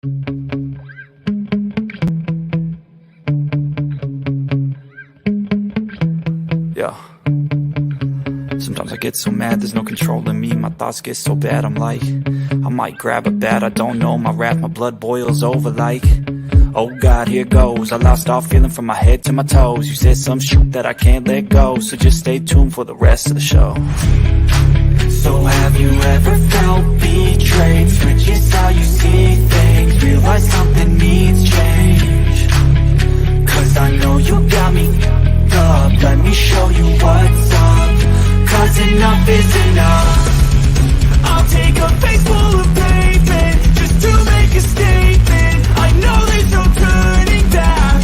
Yeah. Sometimes I get so mad, there's no controlling me. My thoughts get so bad, I'm like, I might grab a bat, I don't know. My wrath, my blood boils over like, oh God, here goes. I lost all feeling from my head to my toes. You said some shit that I can't let go, so just stay tuned for the rest of the show. So have you ever felt betrayed? Switches how you see things, realize something needs change. Cause I know you got me up, let me show you what's up. Cause enough is enough. I'll take a face full of pavement just to make a statement. I know there's no turning back.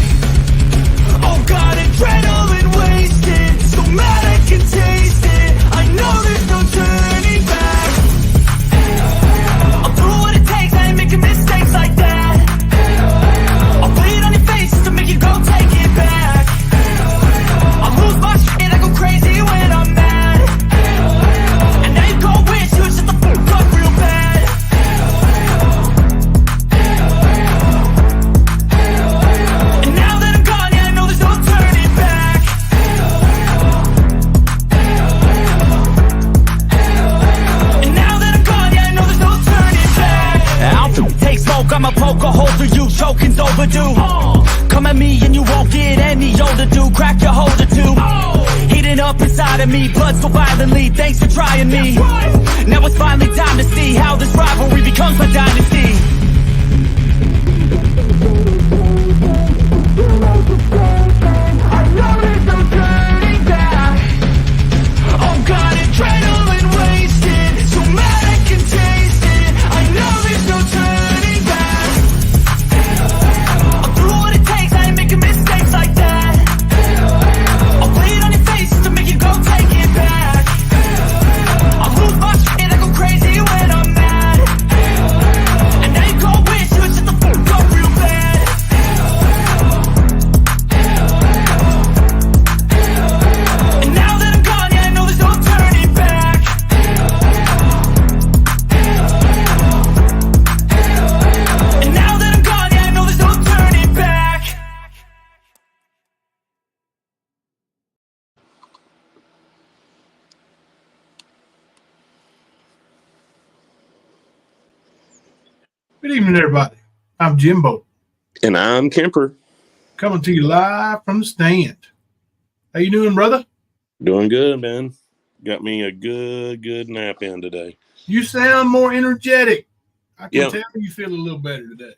Oh God, adrenaline wasted, so mad I can taste it. I know there's no turning back. I'll do what it takes, I ain't making mistakes like that. I'll put it on your face just to make you go take it back. I'll lose my shit, I go crazy when I'm mad. And now you go wish you would shut the fuck up real bad. And now that I'm gone, yeah, I know there's no turning back. And now that I'm gone, yeah, I know there's no turning back. I'll take smoke, I'ma poke a hole through you, choking's overdue. Come at me and you won't get any older, dude. Crack your holder too. Heating up inside of me, blood so violently. Thanks for trying me. Now it's finally time to see how this rivalry becomes my dynasty. I know there's no turning back. Oh God, adrenaline wasted, so mad I can taste it. I know there's no turning back. I'll do what it takes, I ain't making mistakes like that. I'll play it on your face just to make you go take it back. I'll lose my shit, I go crazy when I'm mad. And now you go wish you would shut the fuck up real bad. And now that I'm gone, yeah, I know there's no turning back. And now that I'm gone, yeah, I know there's no turning back. Good evening, everybody. I'm Jimbo, And I'm Kemper. coming to you live from the stand. How you doing, brother? Doing good, man. Got me a good nap in today. You sound more energetic. I can Yep. tell you feel a little better today.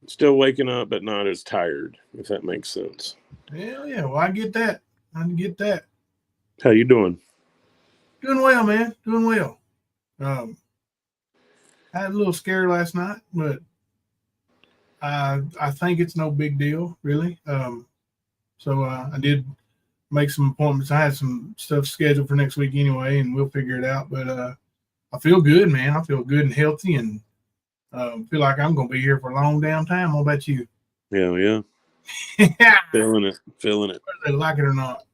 Still waking up, but not as tired, if that makes sense. Hell yeah, well, I get that. I get that. How you doing? Doing well, man. Doing well. I had a little scare last night, but I think it's no big deal, really. So I did make some appointments. I had some stuff scheduled for next week anyway, and we'll figure it out. But I feel good, man. I feel good and healthy, and feel like I'm going to be here for a long damn time. What about you? Yeah. Feeling it. Whether they like it or not.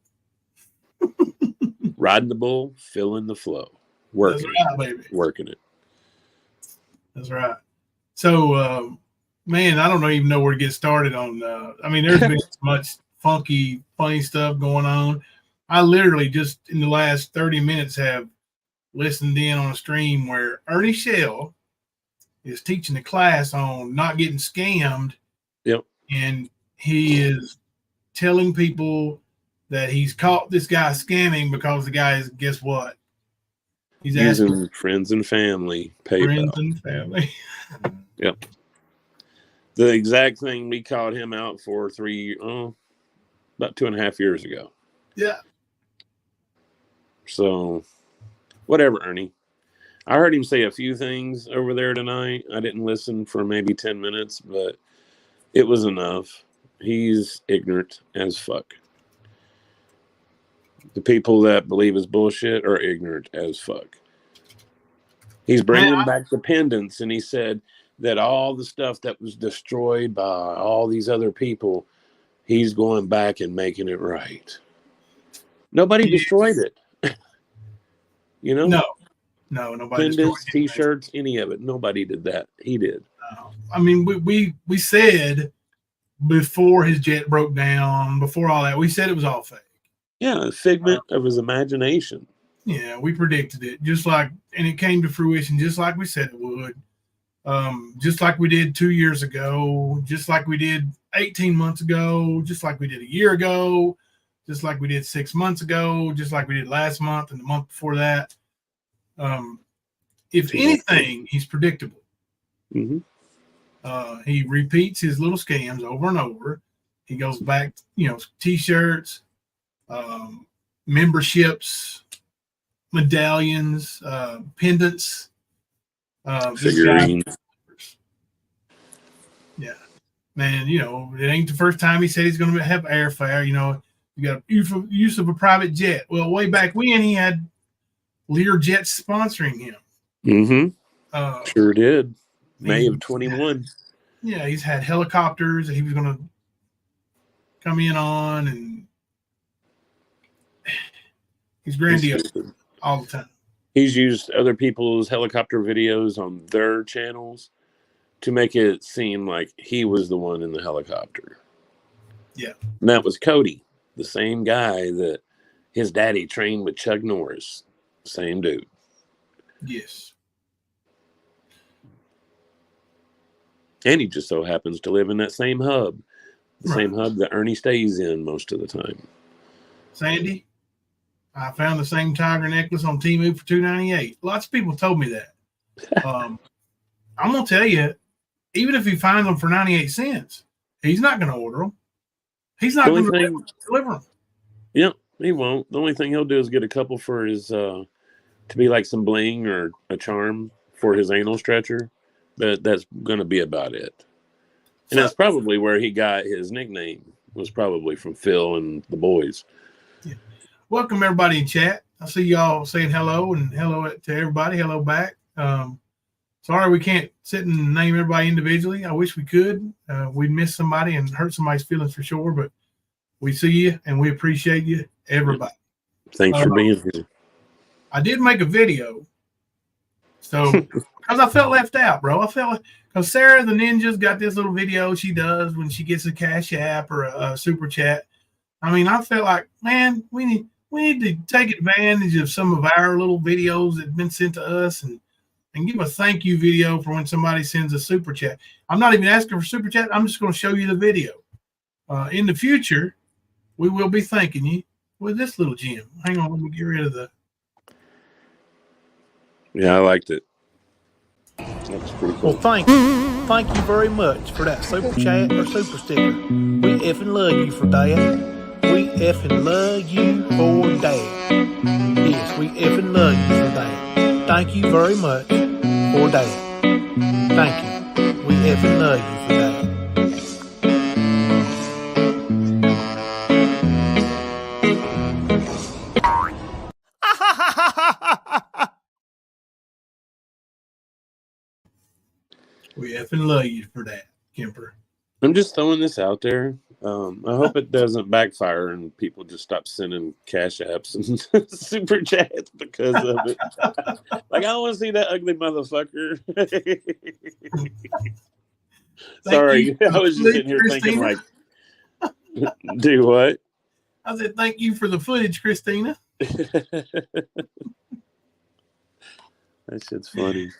Riding the bull, feeling the flow. Working That's right, baby. Working it. That's right. So, man, I don't even know where to get started on. I mean, there's been so much funky, funny stuff going on. I literally just in the last 30 minutes have listened in on a stream where Ernie Shell is teaching a class on not getting scammed. Yep. And he is telling people that he's caught this guy scamming because the guy is, guess what? He's asking Using friends and family, PayPal. friends and family. Yep. The exact thing we called him out for about 2.5 years ago. Yeah. So, whatever, Ernie. I heard him say a few things over there tonight. I didn't listen for maybe 10 minutes, but it was enough. He's ignorant as fuck. The people that believe his bullshit are ignorant as fuck. He's bringing back dependence, and he said that all the stuff that was destroyed by all these other people, he's going back and making it right. Nobody destroyed it. No, nobody. Pendants, t-shirts, any of it. Nobody did that. He did. I mean, we said before his jet broke down, before all that, we said it was all fake. Yeah, a figment of his imagination. Yeah, we predicted it, and it came to fruition just like we said it would. Just like we did 2 years ago, just like we did 18 months ago, just like we did a year ago, just like we did 6 months ago, just like we did last month and the month before that. If anything, he's predictable. Mm-hmm. He repeats his little scams over and over. He goes back, T-shirts, memberships, medallions, pendants, figurines. Yeah, man. It ain't the first time he said he's going to have airfare. You got use of a private jet. Well, way back when he had Lear Jets sponsoring him. Mm-hmm. Sure did. May of 21. Yeah, he's had helicopters that he was going to come in on, and he's grandiose all the time. He's used other people's helicopter videos on their channels to make it seem like he was the one in the helicopter. Yeah. And that was Cody, the same guy that his daddy trained with Chuck Norris. Same dude. Yes. And he just so happens to live in that same hub. The same hub that Ernie stays in most of the time. Sandy, I found the same tiger necklace on Temu for $2.98. Lots of people told me that. I'm going to tell you, even if he finds them for 98 cents, he's not going to order them. He's not going to deliver them. Yep, he won't. The only thing he'll do is get a couple for his, to be like some bling or a charm for his anal stretcher. But that's going to be about it. And that's probably where he got his nickname, was probably from Phil and the boys. Yeah. Welcome, everybody in chat. I see y'all saying hello, and hello to everybody. Hello back. Sorry we can't sit and name everybody individually. I wish we could. We'd miss somebody and hurt somebody's feelings for sure, but we see you, and we appreciate you, everybody. Thanks for being here. I did make a video. So, because I felt left out, bro. Because Sarah the Ninja's got this little video she does when she gets a Cash App or a Super Chat. I mean, I felt like, man, we need to take advantage of some of our little videos that have been sent to us and give a thank you video for when somebody sends a Super Chat. I'm not even asking for Super Chat. I'm just going to show you the video. In the future, we will be thanking you with this little gem. Hang on, let me get rid of the... Yeah, I liked it. That's pretty cool. Well, thank you very much for that super chat or super sticker. We effing love you for that. We effing love you for that. Yes, we effing love you for that. Thank you very much for that. Thank you. We effing love you for that. We effing love you for that, Kemper. I'm just throwing this out there. I hope it doesn't backfire and people just stop sending Cash Apps and Super Chats because of it. Like, I don't want to see that ugly motherfucker. Sorry, I was just sitting here Christina. thinking, like, do what? I said, thank you for the footage, Christina. That shit's funny.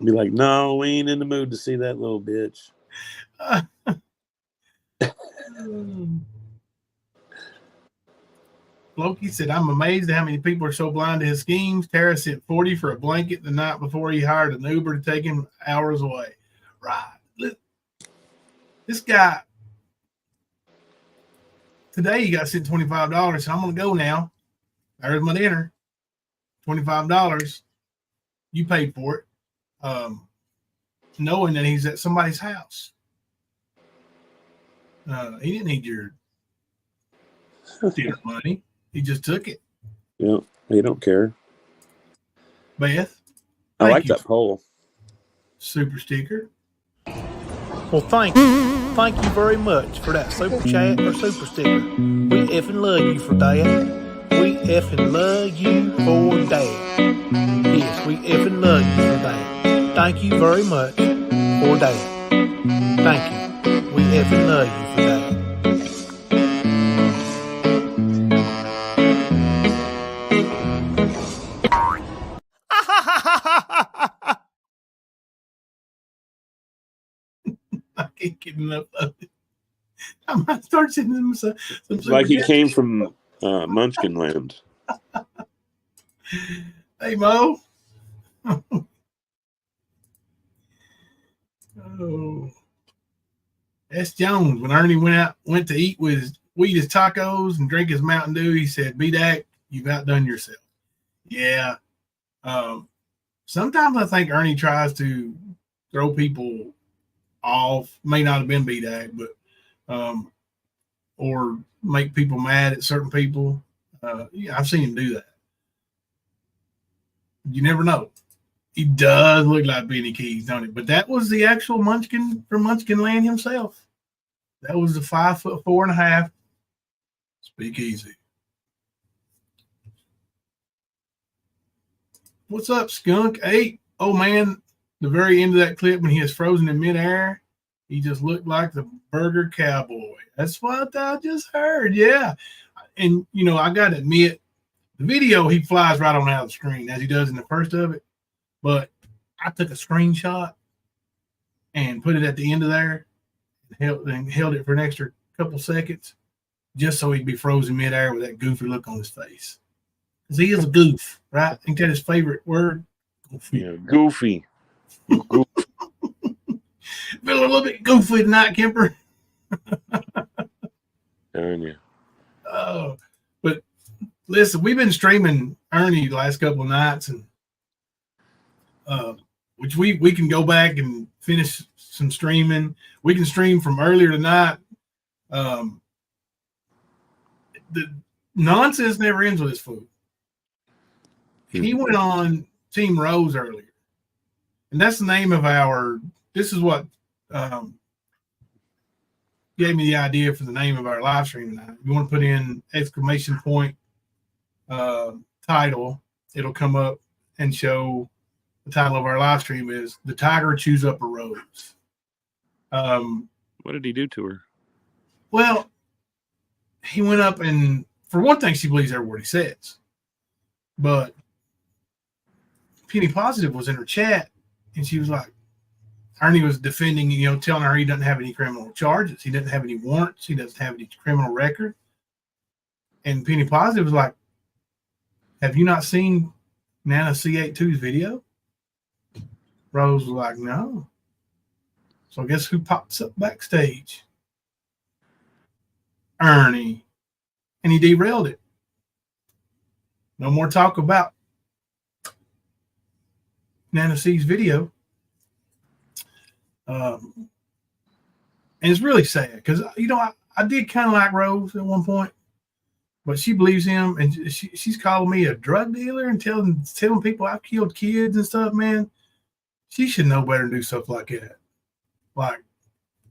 Be like, no, we ain't in the mood to see that little bitch. Loki said, I'm amazed at how many people are so blind to his schemes. Tara sent 40 for a blanket the night before he hired an Uber to take him hours away. Right. This guy, today he got sent $25. So I'm going to go now. There's my dinner. $25. You paid for it. Knowing that he's at somebody's house. He didn't need your money. He just took it. Yeah, he don't care. Beth, I like that poll. Super sticker. Well, thank you very much for that super chat or super sticker. We effing love you for that. We effing love you for that. Yes, we effing love you for that. Thank you very much for that. Thank you. We effing love you for that. I can't get enough of it. I might start sending them some Like he came from Munchkin Land. Hey, Mo. Oh. S. Jones, when Ernie went to eat his tacos and drink his Mountain Dew, he said, "B-Dak, you've outdone yourself." Yeah. Sometimes I think Ernie tries to throw people off. May not have been B-Dak, but or make people mad at certain people. Yeah, I've seen him do that. You never know. He does look like Benny Keys, don't he? But that was the actual Munchkin from Munchkin Land himself. That was the 5'4.5" Speakeasy. What's up, Skunk? Ape. Oh man, the very end of that clip when he is frozen in midair, he just looked like the Burger Cowboy. That's what I just heard. Yeah. And you know, I gotta admit, the video he flies right on out of the screen as he does in the first of it. But I took a screenshot and put it at the end of there and held it for an extra couple seconds just so he'd be frozen midair with that goofy look on his face. Because he is a goof, right? I think that's his favorite word. Goofy. Yeah, goofy. Feeling a little bit goofy tonight, Kemper. Yeah. Oh, but listen, we've been streaming Ernie the last couple of nights, and which we can go back and finish some streaming. We can stream from earlier tonight. The nonsense never ends with his food. He went on Team Rose earlier, and that's the name of our. This is what gave me the idea for the name of our live stream tonight. You want to put in exclamation point title, it'll come up and show the title of our live stream is "The Tiger Chews Up a Rose." What did he do to her? Well, he went up and, for one thing, she believes every word he says. But Penny Positive was in her chat, and she was like, Ernie was defending, telling her he doesn't have any criminal charges. He doesn't have any warrants. He doesn't have any criminal record. And Penny Positive was like, have you not seen Nana C82's video? Rose was like, no. So guess who pops up backstage? Ernie. And he derailed it. No more talk about Nana C's video. And it's really sad because, I did kind of like Rose at one point, but she believes him, and she's calling me a drug dealer and telling people I've killed kids and stuff, man. She should know better than do stuff like that. Like,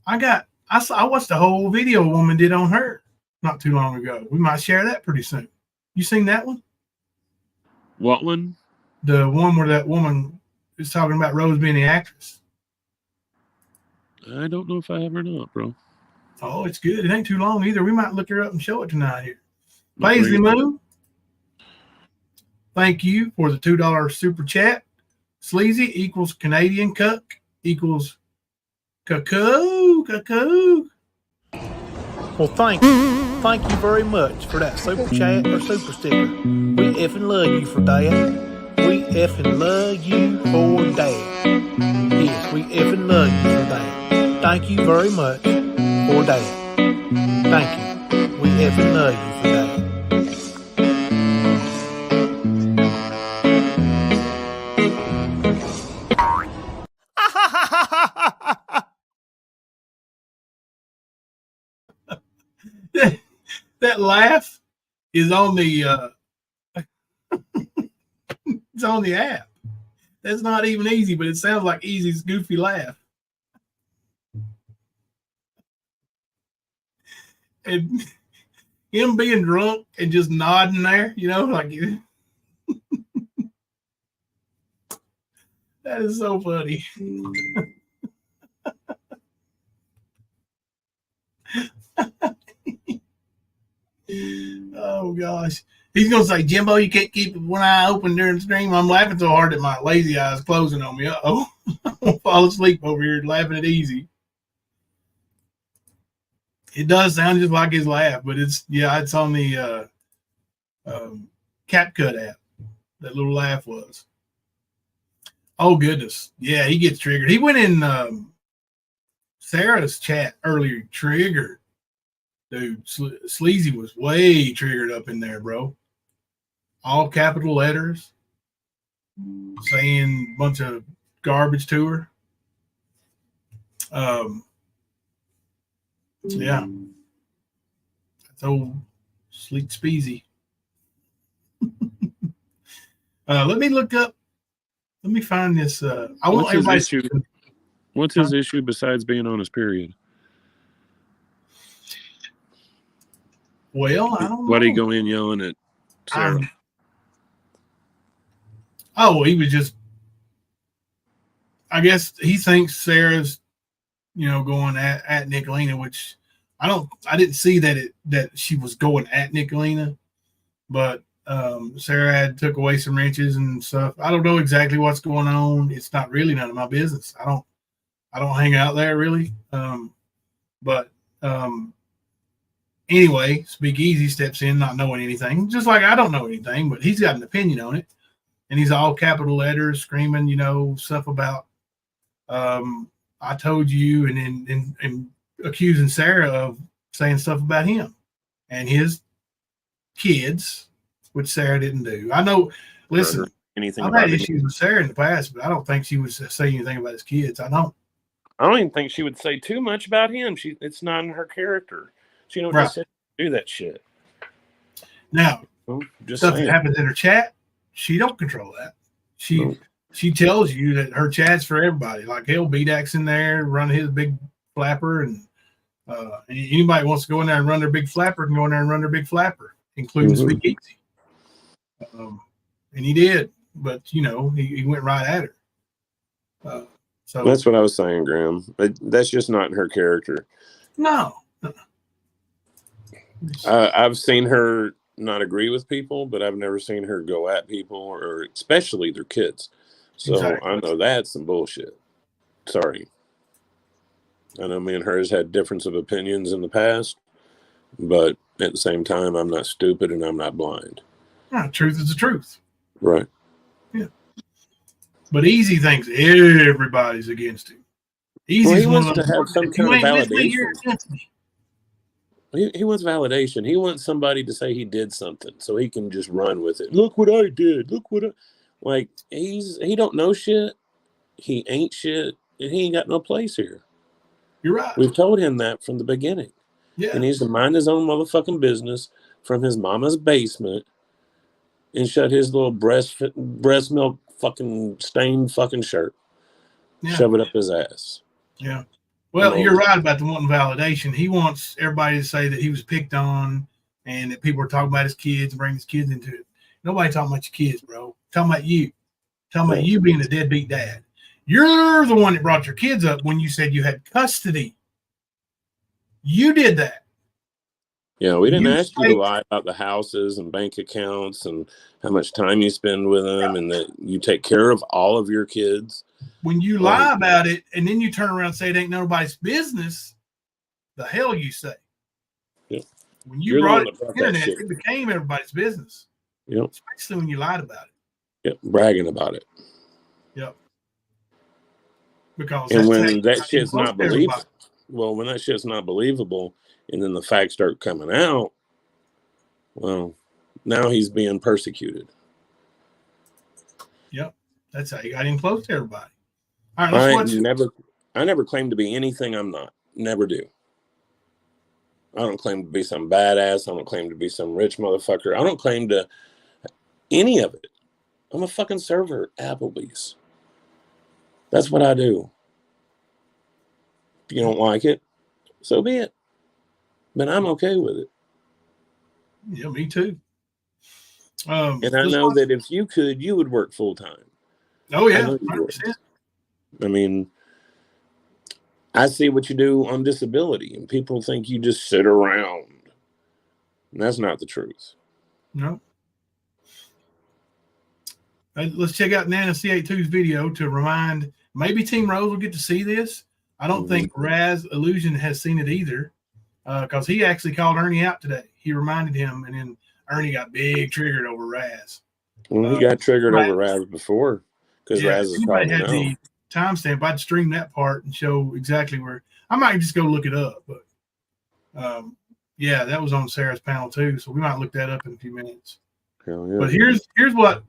I watched the whole video a woman did on her not too long ago. We might share that pretty soon. You seen that one? What one? The one where that woman is talking about Rose being the actress. I don't know if I have or not, bro. Oh, it's good. It ain't too long either. We might look her up and show it tonight here. Paisley Moon, thank you for the $2 super chat. Sleazy equals Canadian cuck equals cuckoo. Well, thank you very much for that super chat or super sticker. We effing love you for that. We effing love you for that. Yes, we effing love you for that. Thank you very much for that. Thank you. We effing love you for that. That laugh is on the it's on the app. That's not even easy, but it sounds like Easy's goofy laugh. And him being drunk and just nodding there, like That is so funny. Oh gosh. He's gonna say, Jimbo, you can't keep one eye open during the stream. I'm laughing so hard that my lazy eye is closing on me. Uh-oh. I'm gonna fall asleep over here laughing at Easy. It does sound just like his laugh, but it's on the CapCut app. That little laugh was. Oh goodness. Yeah, he gets triggered. He went in Sarah's chat earlier, triggered. Dude, Sleazy was way triggered up in there, bro. All capital letters, saying a bunch of garbage to her. Yeah. That's old Sleek Speezy. Let me look up. Let me find this. I want everybody. What's his issue besides being on his period? Well, I don't know. Why'd he go in yelling at Sarah? He was just. I guess he thinks Sarah's, going at Nicolina, which I didn't see that she was going at Nicolina, but Sarah had took away some wrenches and stuff. I don't know exactly what's going on. It's not really none of my business. I don't hang out there really. But anyway, Speakeasy steps in not knowing anything, just like I don't know anything, but he's got an opinion on it. And he's all capital letters screaming, stuff about I told you, and accusing Sarah of saying stuff about him and his kids, which Sarah didn't do. I know. Listen, I've had issues with Sarah in the past, but I don't think she would say anything about his kids. I don't even think she would say too much about him. It's not in her character. She don't just do that shit. Now, stuff that happens in her chat, she don't control that. She tells you that her chat's for everybody. Like hell, BDAC's in there, run his big flapper, and anybody wants to go in there and run their big flapper can go in there and run their big flapper, including Speakeasy. And he did, but he went right at her. So that's what I was saying, Graham. That's just not in her character. No. I've seen her not agree with people, but I've never seen her go at people, or especially their kids. So exactly. I know that's some bullshit. Sorry. I know me and hers had difference of opinions in the past, but at the same time, I'm not stupid and I'm not blind. No, truth is the truth. Right. Yeah. But Easy thinks everybody's against him. He wants to have some kind of validation. He wants validation. He wants somebody to say he did something so he can just run with it. Look what I did. Look what I... Like, he don't know shit. He ain't shit. And he ain't got no place here. You're right. We've told him that from the beginning. Yeah. He needs to mind his own motherfucking business from his mama's basement and shut his little breast milk fucking stained fucking shirt. Yeah. Shove it up his ass. Yeah. Well, you're right about the wanting validation. He wants everybody to say that he was picked on and that people are talking about his kids and bring his kids into it. Nobody talking about your kids, bro. Talking about you. Talking about you being a deadbeat dad. You're the one that brought your kids up when you said you had custody. You did that. Yeah, we didn't ask you to lie about the houses and bank accounts and how much time you spend with them and that you take care of all of your kids. When you lie about it and then you turn around and say it ain't nobody's business, the hell you say. Yeah. When you brought it to the internet, it became everybody's business. Yep. Especially when you lied about it. Yep, bragging about it. Yep. Because when that shit's not believable, when that shit's not believable and then the facts start coming out, well, now he's being persecuted. Yep. That's how you got him close to everybody. All right, let's watch. I never claim to be anything I'm not. Never do. I don't claim to be some badass. I don't claim to be some rich motherfucker. I don't claim to any of it. I'm a fucking server at Applebee's. That's what I do. If you don't like it, so be it. But I'm okay with it. Yeah, me too. And I know that if you could, you would work full time. Oh I yeah, know you 100%. would. I mean, I see what you do on disability, and people think you just sit around. And that's not the truth. No. Let's check out Nana C82's video to remind. Maybe Team Rose will get to see this. I don't think Raz Illusion has seen it either, because he actually called Ernie out today. He reminded him, and then Ernie got big triggered over Raz. Well, he got triggered over Raz before because Raz is anybody calling had out. the timestamp, I'd stream that part and show exactly where. I might just go look it up, but yeah, that was on Sarah's panel too, so we might look that up in a few minutes. Hell yeah. But here's what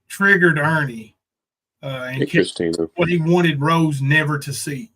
triggered Ernie and Christina. what he wanted Rose never to see.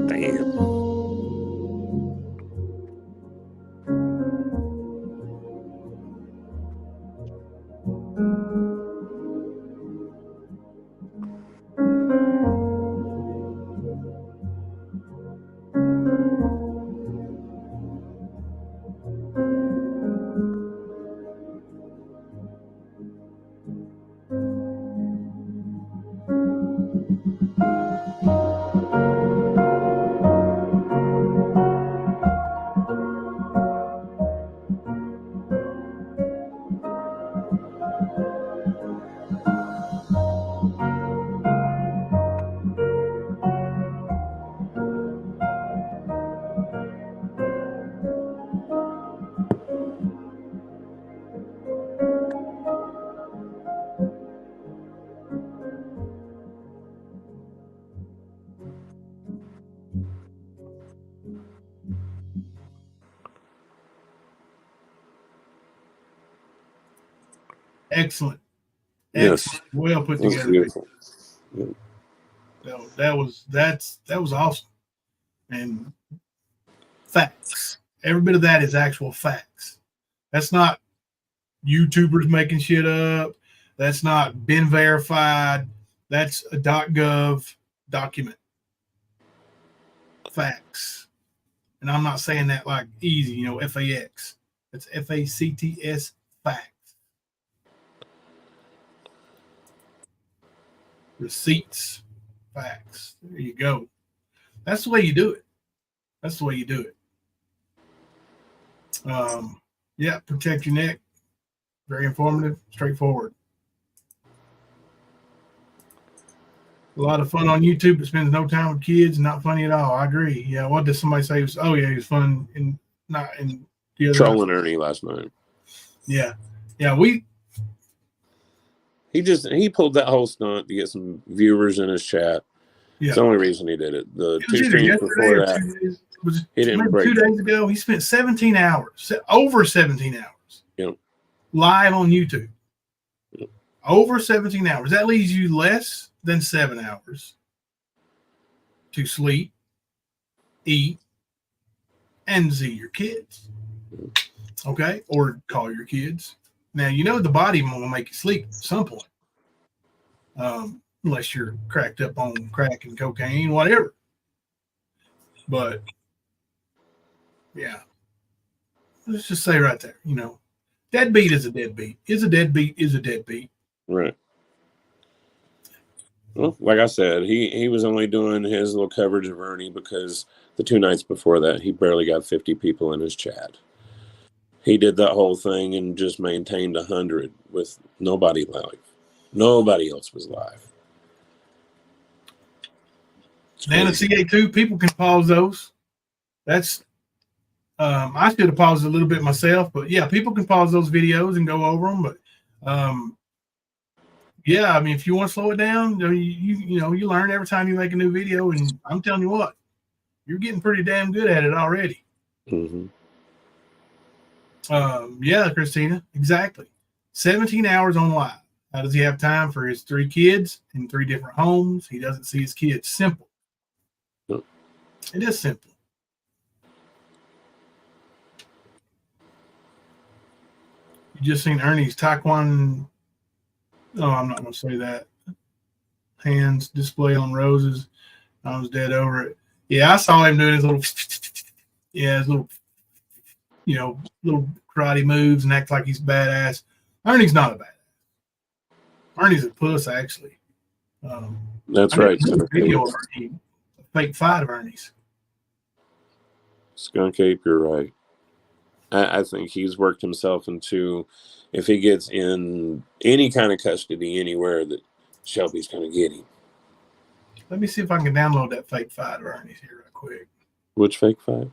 Damn. Excellent. Yes. Well put That was together. beautiful. That was awesome. And facts. Every bit of that is actual facts. That's not YouTubers making shit up. That's not been verified. That's a .gov document. Facts. And I'm not saying that like easy, FAX. It's FACTS, facts. Receipts, facts. There you go. That's the way you do it. That's the way you do it. Yeah, protect your neck. Very informative, straightforward. A lot of fun on YouTube, but spends no time with kids. Not funny at all. I agree. Yeah, what did somebody say? He was fun in not in the other. Trolling Ernie last night. Yeah. He pulled that whole stunt to get some viewers in his chat. Yeah. It's the only reason he did it. The two streams before that, he didn't break. 2 days ago, he spent 17 hours, over 17 hours, Yep. live on YouTube. Yep. Over 17 hours. That leaves you less than 7 hours to sleep, eat, and see your kids. Okay? Or call your kids. Now, you know the body will make you sleep at some point. Unless you're cracked up on crack and cocaine, whatever. But, yeah. Let's just say right there, you know, deadbeat is a deadbeat. Is a deadbeat is a deadbeat. Right. Well, like I said, he was only doing his little coverage of Ernie because the 2 nights before that, he barely got 50 people in his chat. He did that whole thing and just maintained 100 with nobody live. Nobody else was live. And the CA2, people can pause those. That's I should have paused a little bit myself, but yeah, people can pause those videos and go over them. But yeah, I mean, if you want to slow it down, you know, you learn every time you make a new video, and I'm telling you what, you're getting pretty damn good at it already. Mm-hmm. Yeah, Christina, exactly. 17 hours on live. How does he have time for his 3 kids in 3 different homes? He doesn't see his kids. Simple. Yep. It is simple. You just seen Ernie's Taekwondo. Oh, I'm not going to say that. Hands display on roses. I was dead over it. Yeah, I saw him doing his little, his little, you know, little karate moves and act like he's badass. Ernie's not a badass. Ernie's a puss, actually. That's right. Video of Ernie, a fake fight of Ernie's. Skunk Ape, you're right. I think he's worked himself into, if he gets in any kind of custody anywhere, that Shelby's going to get him. Let me see if I can download that fake fight of Ernie's here real quick. Which fake fight?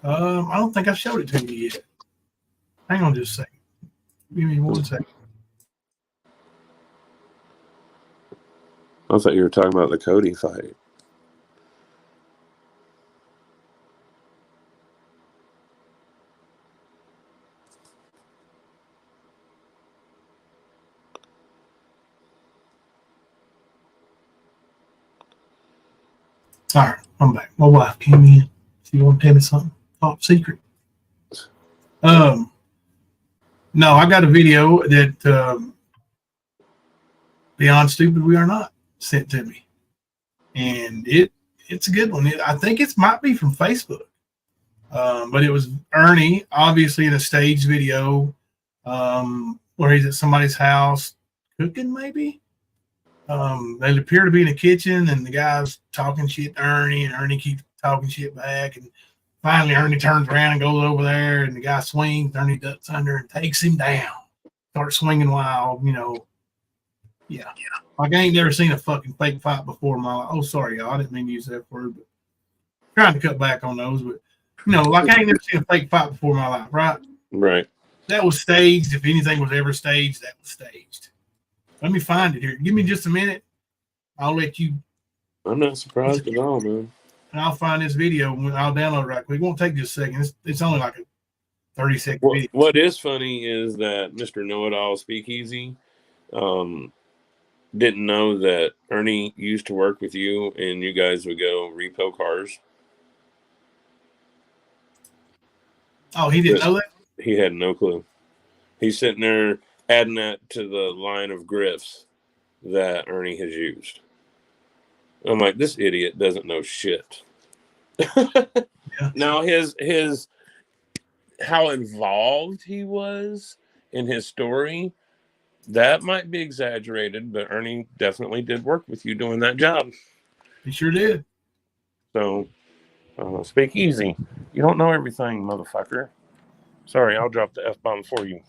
I don't think I showed it to you yet. Hang on just a second. Give me 1 second. I thought you were talking about the Cody fight. All right, I'm back. My wife came in. She want to tell me something top secret. No, I got a video that Beyond Stupid We Are Not sent to me, and it's a good one. I think it might be from Facebook, but it was Ernie, obviously in a staged video, where he's at somebody's house cooking, maybe. They appear to be in the kitchen, and the guy's talking shit to Ernie, and Ernie keeps talking shit back. And finally, Ernie turns around and goes over there, and the guy swings. Ernie ducks under and takes him down. Starts swinging wild, you know. Yeah. Like I ain't never seen a fucking fake fight before in my life. Oh, sorry, y'all. I didn't mean to use that word, but trying to cut back on those. But, you know, like I ain't never seen a fake fight before in my life, right? Right. That was staged. If anything was ever staged, that was staged. Let me find it here. Give me just a minute. I'll let you. I'm not surprised at all, man. And I'll find this video. I'll download it right quick. It won't take just a second. It's only like a 30-second video. What is funny is that Mr. Know-It-All Speakeasy didn't know that Ernie used to work with you and you guys would go repo cars. Oh, he didn't know that? He had no clue. He's sitting there adding that to the line of grifts that Ernie has used. I'm like, this idiot doesn't know shit. Yeah. Now his how involved he was in his story, that might be exaggerated, but Ernie definitely did work with you doing that job. He sure did. So, speak easy. You don't know everything, motherfucker. Sorry, I'll drop the F-bomb for you.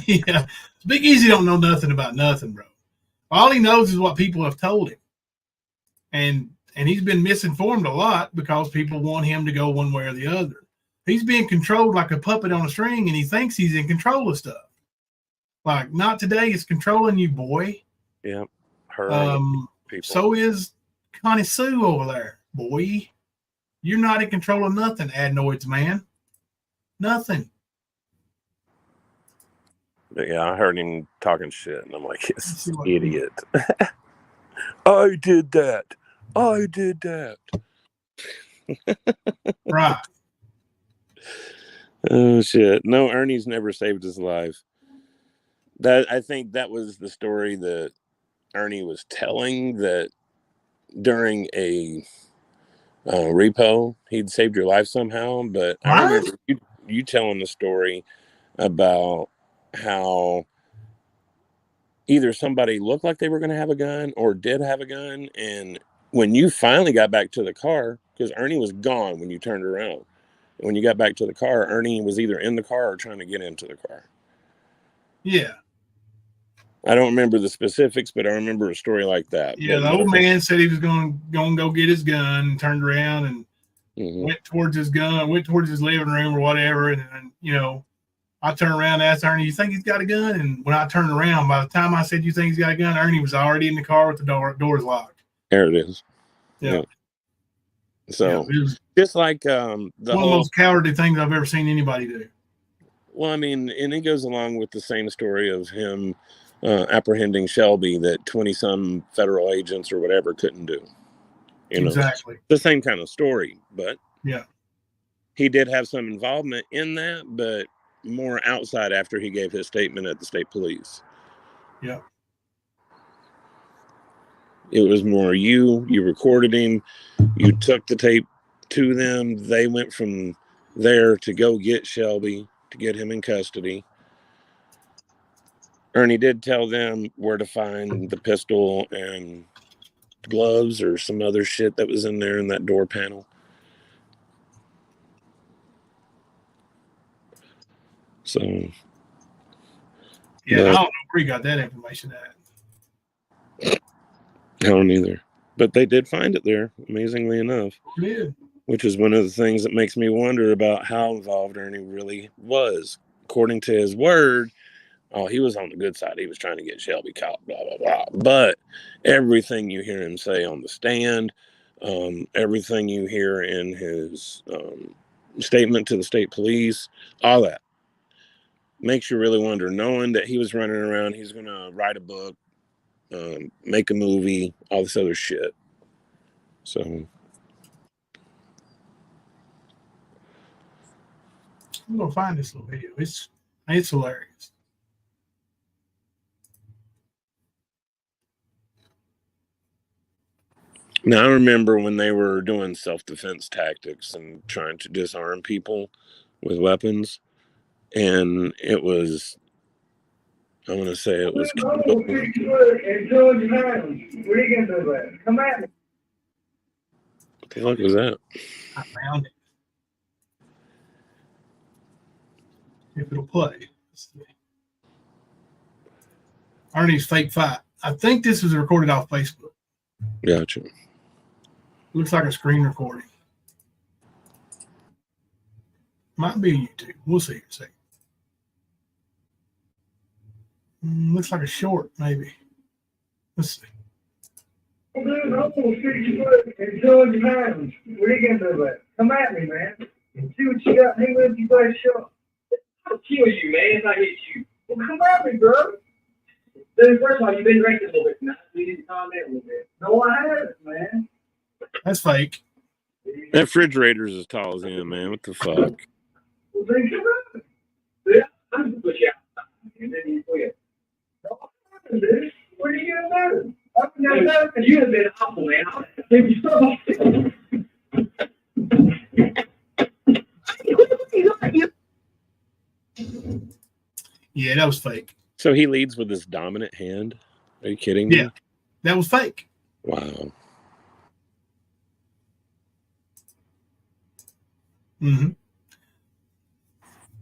Yeah. Big Easy don't know nothing about nothing, bro. All he knows is what people have told him. And he's been misinformed a lot because people want him to go one way or the other. He's being controlled like a puppet on a string, and he thinks he's in control of stuff. Like, not today, it's controlling you, boy. Yeah. People. So is Connie Sue over there, boy. You're not in control of nothing, adenoids, man. Nothing. But yeah, I heard him talking shit, and I'm like, this idiot. I did that. I did that. Right. Oh shit! No, Ernie's never saved his life. That I think that was the story that Ernie was telling, that during a repo he'd saved your life somehow. But I What? remember you telling the story about how either somebody looked like they were going to have a gun or did have a gun, and when you finally got back to the car, because Ernie was gone when you turned around, when you got back to the car, Ernie was either in the car or trying to get into the car. Yeah. I don't remember the specifics, but I remember a story like that. Yeah, the old man said he was going to go get his gun, and turned around and went towards his gun, went towards his living room or whatever. And I turned around and asked Ernie, "You think he's got a gun?" And when I turned around, by the time I said, "You think he's got a gun?" Ernie was already in the car with the doors locked. There it is. Yeah. So it was just like one of the most cowardly things I've ever seen anybody do. Well, I mean, and it goes along with the same story of him apprehending Shelby that 20-some federal agents or whatever couldn't do. Exactly. The same kind of story, but yeah, he did have some involvement in that, but more outside after he gave his statement at the state police. Yeah. It was more you recorded him, you took the tape to them, they went from there to go get Shelby, to get him in custody. Ernie did tell them where to find the pistol and gloves or some other shit that was in there in that door panel. So, I don't know where he got that information at. I don't either. But they did find it there, amazingly enough. Yeah. Which is one of the things that makes me wonder about how involved Ernie really was. According to his word, he was on the good side. He was trying to get Shelby caught, blah, blah, blah. But everything you hear him say on the stand, everything you hear in his statement to the state police, all that makes you really wonder, knowing that he was running around, he's going to write a book, make a movie, all this other shit. So I'm going to find this little video. It's hilarious. now I remember when they were doing self-defense tactics and trying to disarm people with weapons, and it was, I want to say it was. Come at me. What the fuck was that? I found it. If it'll play. Ernie's fake fight. I think this was recorded off Facebook. Gotcha. Looks like a screen recording. Might be YouTube. We'll see. Looks like a short, maybe. Let's see. I'm going to shoot you and George Mountains. What are you going to do about it? Come at me, man. And see what you got. Hang with you by shot. I'll kill you, man, if I hit you. Well, come at me, bro. Dude, first of all, you've been drinking a little bit tonight. We need to calm down a little bit. No, I haven't, man. That's fake. That refrigerator's as tall as him, man. What the fuck? Well, then come at me. Yeah, I'm going to put you out. And then you quit. No, I haven't, dude. What are you going to do? You have been awful, man. I'll give you something. Yeah, that was fake. So he leads with his dominant hand? Are you kidding me? Yeah, that was fake. Wow. Mm-hmm.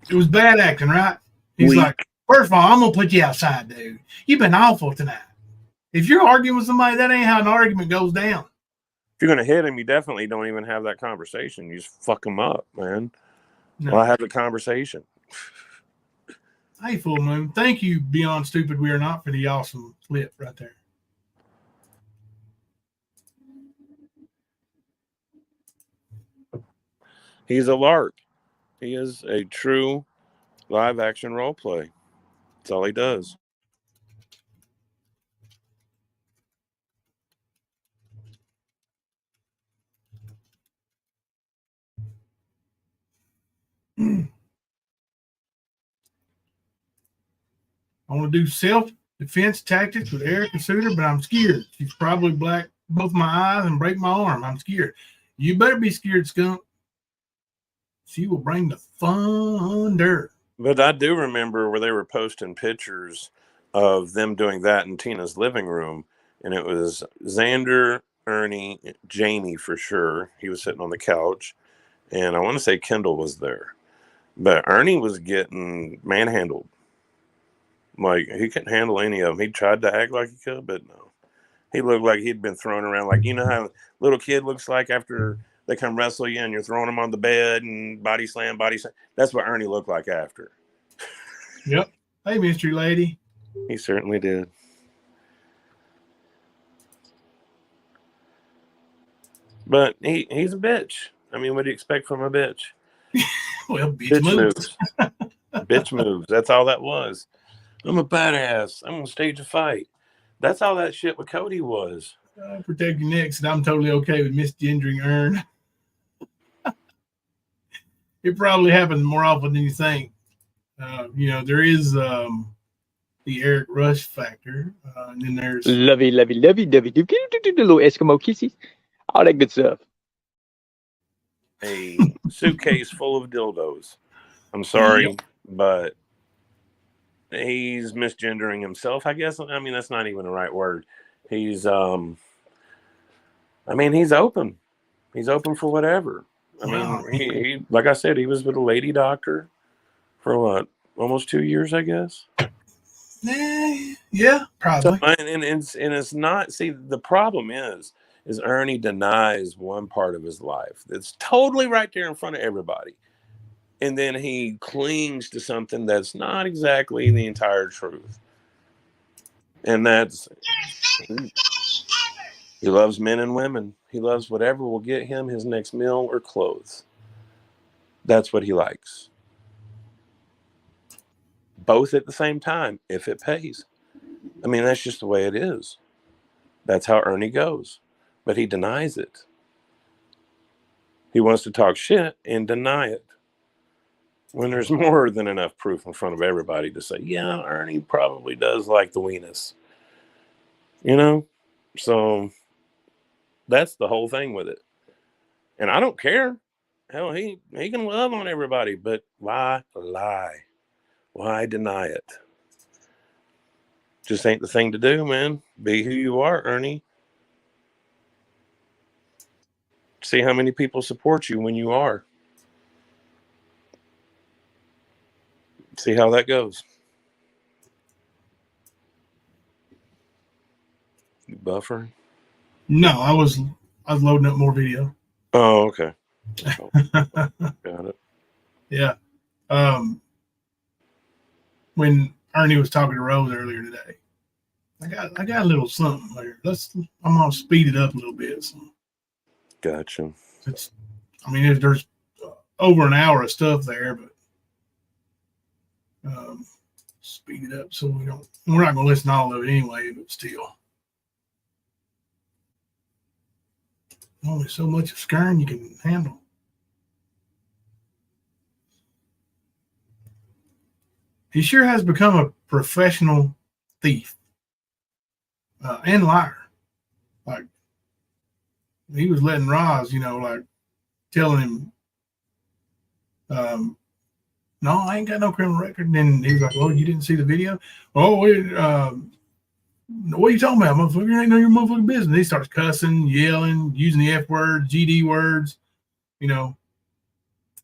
It was bad acting, right? He's like, first of all, I'm going to put you outside, dude. You've been awful tonight. If you're arguing with somebody, that ain't how an argument goes down. If you're going to hit him, you definitely don't even have that conversation. You just fuck him up, man. No. Well, I have the conversation. Hey, Full Moon. Thank you, Beyond Stupid We Are Not, for the awesome clip right there. He's a lark. He is a true live action role play. That's all he does. I want to do self-defense tactics with Eric and Suter, but I'm scared. She's probably black both my eyes and break my arm. I'm scared. You better be scared, skunk. She will bring the thunder. But I do remember where they were posting pictures of them doing that in Tina's living room, and it was Xander, Ernie, Jamie for sure. He was sitting on the couch, and I want to say Kendall was there. But Ernie was getting manhandled. Like, he couldn't handle any of them. He tried to act like he could, but no. He looked like he'd been thrown around. Like, you know how a little kid looks like after they come wrestle you and you're throwing them on the bed and body slam. That's what Ernie looked like after. Yep. Hey, mystery lady. He certainly did. But he's a bitch. I mean, what do you expect from a bitch? Well, bitch moves. Bitch moves. That's all that was. I'm a badass. I'm going to stage a fight. That's all that shit with Cody was. Protect your necks, and I'm totally okay with misgendering Ern. It probably happens more often than you think. There is the Eric Rush factor, and then there's lovey, little Eskimo kisses, all that good stuff. A suitcase full of dildos. I'm sorry, but he's misgendering himself, I guess. I mean, that's not even the right word. He's he's open. He's open for whatever. I mean, he like I said, he was with a lady doctor for what, almost 2 years, I guess. Yeah, probably. So, and it's not. See, the problem is Ernie denies one part of his life that's totally right there in front of everybody, and then he clings to something that's not exactly the entire truth. And that's, he loves men and women. He loves whatever will get him his next meal or clothes. That's what he likes. Both at the same time, if it pays. I mean, that's just the way it is. That's how Ernie goes. But he denies it. He wants to talk shit and deny it, when there's more than enough proof in front of everybody to say, yeah, Ernie probably does like the weenus. You know? So that's the whole thing with it. And I don't care. Hell, he can love on everybody, but why lie? Why deny it? Just ain't the thing to do, man. Be who you are, Ernie. See how many people support you when you are. See how that goes. You buffering? No, I was loading up more video. Oh, okay. Got it. Yeah. When Ernie was talking to Rose earlier today, I got a little something there. I'm gonna speed it up a little bit. So. Gotcha. There's over an hour of stuff there, but speed it up so we're not gonna listen to all of it anyway, but still. Only so much of scaring you can handle. He sure has become a professional thief and liar. Like, he was letting Roz, telling him, no, I ain't got no criminal record. And then he was like, well, you didn't see the video? Oh, what are you talking about, motherfucker? Ain't none of your motherfucking business. He starts cussing, yelling, using the F words, GD words,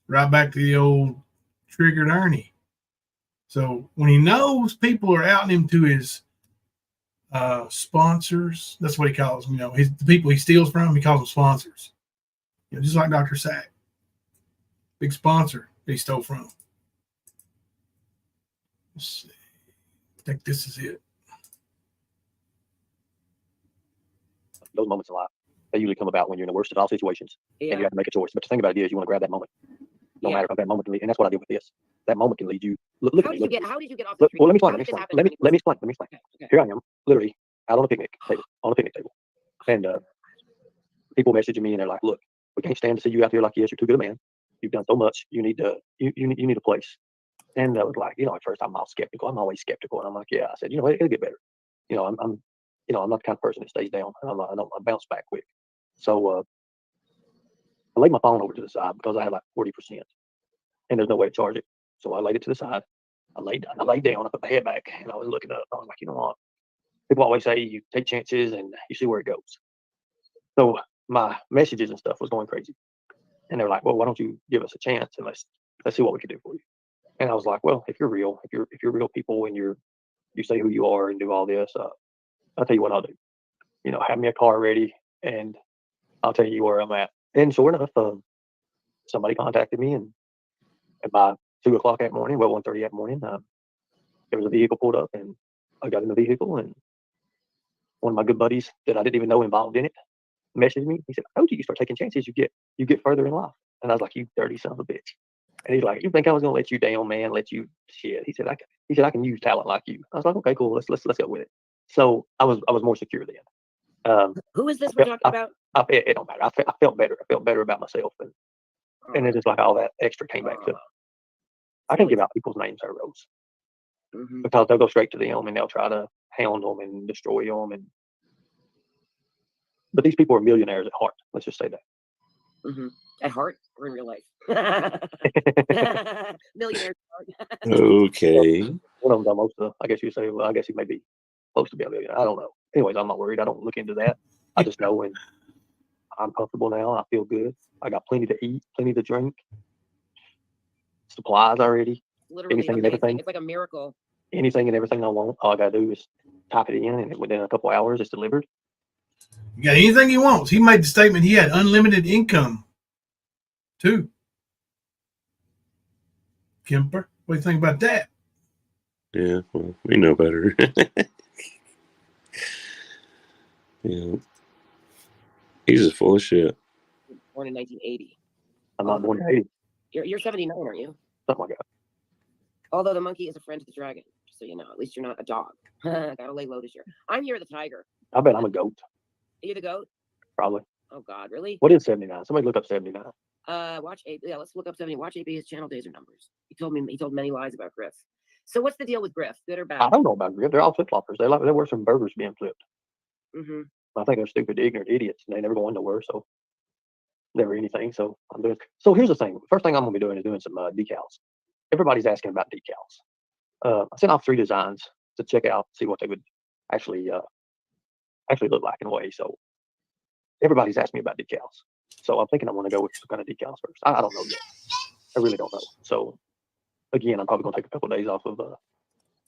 right back to the old triggered Ernie. So when he knows people are outing him to his sponsors, that's what he calls them. The people he steals from, he calls them sponsors. Just like Dr. Sack, big sponsor he stole from. Let's see. I think this is it. Those moments in life, they usually come about when you're in the worst of all situations, and you have to make a choice. But the thing about it is, you want to grab that moment. No matter if that moment can lead, and that's what I did with this. That moment can lead you. Look How at did me. you get off Look, the well, let me street? explain. How Let did this happen? me explain. Okay. Here I am, literally out on a picnic table, and people messaging me, and they're like, "Look, we can't stand to see you out here like this. You're too good a man. You've done so much. You need a place. And I was like, at first I'm all skeptical. I'm always skeptical. And I'm like, yeah. I said, it'll get better. I'm not the kind of person that stays down. I bounce back quick. So I laid my phone over to the side because I had like 40%, and there's no way to charge it. So I laid it to the side. I laid down. I put my head back, and I was looking up. I was like, you know what? People always say you take chances and you see where it goes. So my messages and stuff was going crazy, and they're like, well, why don't you give us a chance and let's see what we can do for you. And I was like, well, if you're real, if you're real people and you say who you are and do all this, I'll tell you what I'll do. Have me a car ready, and I'll tell you where I'm at. And sure enough, somebody contacted me, and by 2:00 that morning, 1:30 that morning, there was a vehicle pulled up, and I got in the vehicle, and one of my good buddies that I didn't even know involved in it messaged me. He said, I told you start taking chances, you get further in life. And I was like, you dirty son of a bitch. And he's like, you think I was gonna let you down, man? Let you shit. He said, I can use talent like you. I was like, okay, cool. Let's go with it. So I was more secure then. Who is this we're talking about? It don't matter. I felt better. I felt better about myself, and it's just like all that extra came back to me. I can give out people's names, Rose, because they'll go straight to them and they'll try to hound them and destroy them. But these people are millionaires at heart. Let's just say that. At heart or in real life? Millionaires at heart. Okay. One of them's almost, I guess you say, well, I guess he may be supposed to be a millionaire. I don't know. Anyways, I'm not worried. I don't look into that. I just know, and I'm comfortable now. I feel good. I got plenty to eat, plenty to drink, supplies already. Literally, anything and everything. It's like a miracle. Anything and everything I want. All I gotta do is type it in, and within a couple hours, it's delivered. You got anything he wants. He made the statement he had unlimited income, too. Kemper, what do you think about that? Yeah, well, we know better. Yeah. He's just full of shit. Born in 1980. I'm not born in 80. You're 79, aren't you? Something like that. Although the monkey is a friend to the dragon, just so you know. At least you're not a dog. Gotta lay low this year. I'm here the tiger. I bet I'm a goat. Are you the goat? Probably. Oh God, really? What is 79? Somebody look up 79. Watch Ape. Yeah, let's look up 70. Watch Ape. His channel days or numbers. He told many lies about Griff. So what's the deal with Griff? Good or bad? I don't know about Griff. They're all flip floppers. They're worse than burgers being flipped. Mm-hmm. I think they're stupid, ignorant idiots, and they never go nowhere. So never anything. So I'm doing. So here's the thing. First thing I'm gonna be doing is doing some decals. Everybody's asking about decals. I sent off 3 designs to check out, see what they would actually look like in a way. So everybody's asking me about decals. So I'm thinking I want to go with some kind of decals first. I don't know yet. I really don't know. So again, I'm probably gonna take a couple of days off of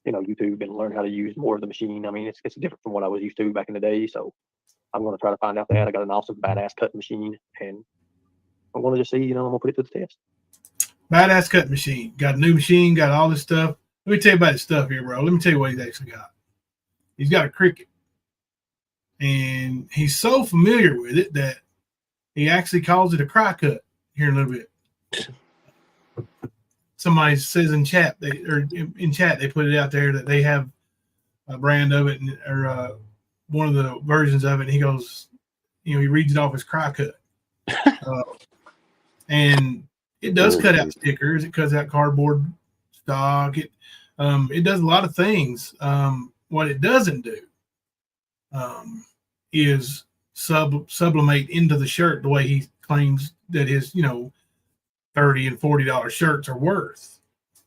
YouTube and learn how to use more of the machine. I mean, it's different from what I was used to back in the day. So I'm gonna try to find out that. I got an awesome badass cut machine, and I'm gonna just see. I'm gonna put it to the test. Badass cut machine. Got a new machine, got all this stuff. Let me tell you about his stuff here, bro. Let me tell you what he's actually got. He's got a Cricut. And he's so familiar with it that he actually calls it a cry cut here in a little bit. Somebody says in chat, they put it out there that they have a brand of it, or one of the versions of it. And he goes, he reads it off as cry cut. And it does cut out stickers. It cuts out cardboard stock. It does a lot of things. What it doesn't do is sublimate into the shirt the way he claims that his $30 and $40 shirts are worth.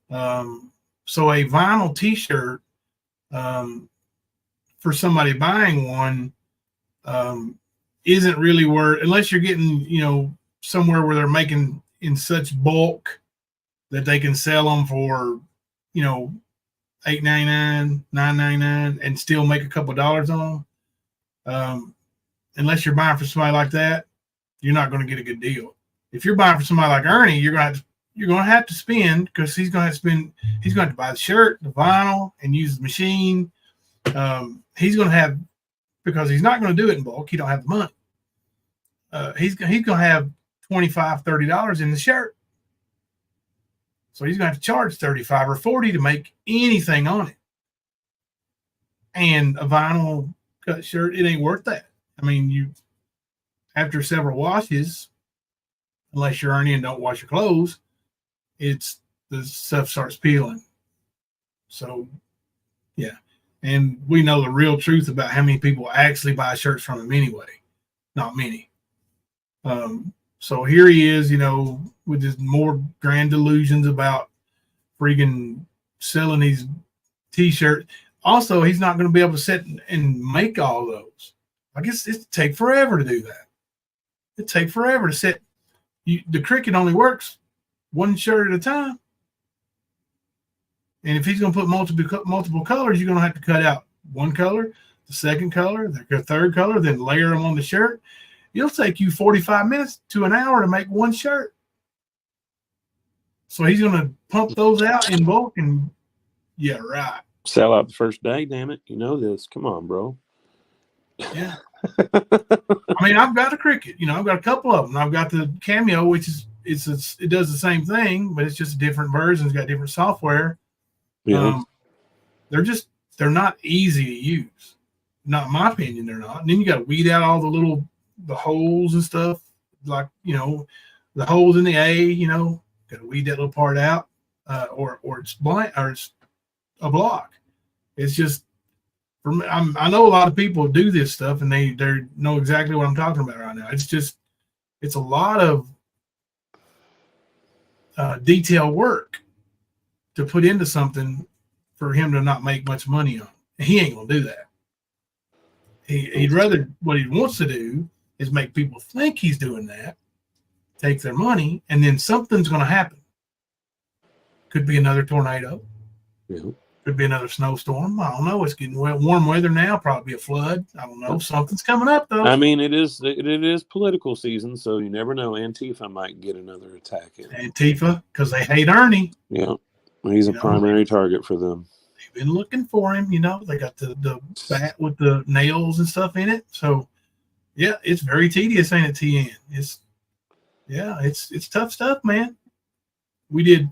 So a vinyl T-shirt for somebody buying one isn't really worth, unless you're getting somewhere where they're making in such bulk that they can sell them for $8.99, $9.99, and still make a couple of dollars on them. Unless you're buying for somebody like that, you're not going to get a good deal. If you're buying for somebody like Ernie, you're going to have to spend, because he's going to have to buy the shirt, the vinyl, and use the machine. He's going to have, because he's not going to do it in bulk. He don't have the money. He's going to have $25, $30 in the shirt. So he's going to have to charge $35 or $40 to make anything on it. And a vinyl cut shirt, it ain't worth that. I mean, after several washes, unless you're Ernie and don't wash your clothes, the stuff starts peeling. So, yeah. And we know the real truth about how many people actually buy shirts from him anyway. Not many. So here he is, with his more grand delusions about freaking selling these T-shirts. Also, he's not going to be able to sit and make all those. I guess it'd take forever to do that. It'd take forever to set. The Cricut only works one shirt at a time. And if he's going to put multiple colors, you're going to have to cut out one color, the second color, the third color, then layer them on the shirt. It'll take you 45 minutes to an hour to make one shirt. So he's going to pump those out in bulk and, yeah, right. Sell out the first day, damn it. You know this. Come on, bro. Yeah. I mean, I've got a Cricut. I've got a couple of them. I've got the Cameo, which is it does the same thing, but it's just a different version. It's got different software. Yeah. They're not easy to use. Not in my opinion, they're not. And then you got to weed out all the holes and stuff, like the holes in the A. Got to weed that little part out, or it's blank, or it's a block. It's just, for me, I know a lot of people do this stuff and they know exactly what I'm talking about right now. It's a lot of detail work to put into something for him to not make much money on. And he ain't gonna do that. He'd rather, what he wants to do is make people think he's doing that, take their money, and then something's gonna happen. Could be another tornado. Yeah. Could be another snowstorm. I don't know. It's getting warm weather now. Probably a flood. I don't know. Something's coming up though. I mean, it is political season, so you never know. Antifa might get another attack in. Antifa, because they hate Ernie. Yeah, he's a primary target for them. They've been looking for him. They got the bat with the nails and stuff in it. So, yeah, it's very tedious, ain't it? TN. It's tough stuff, man. We did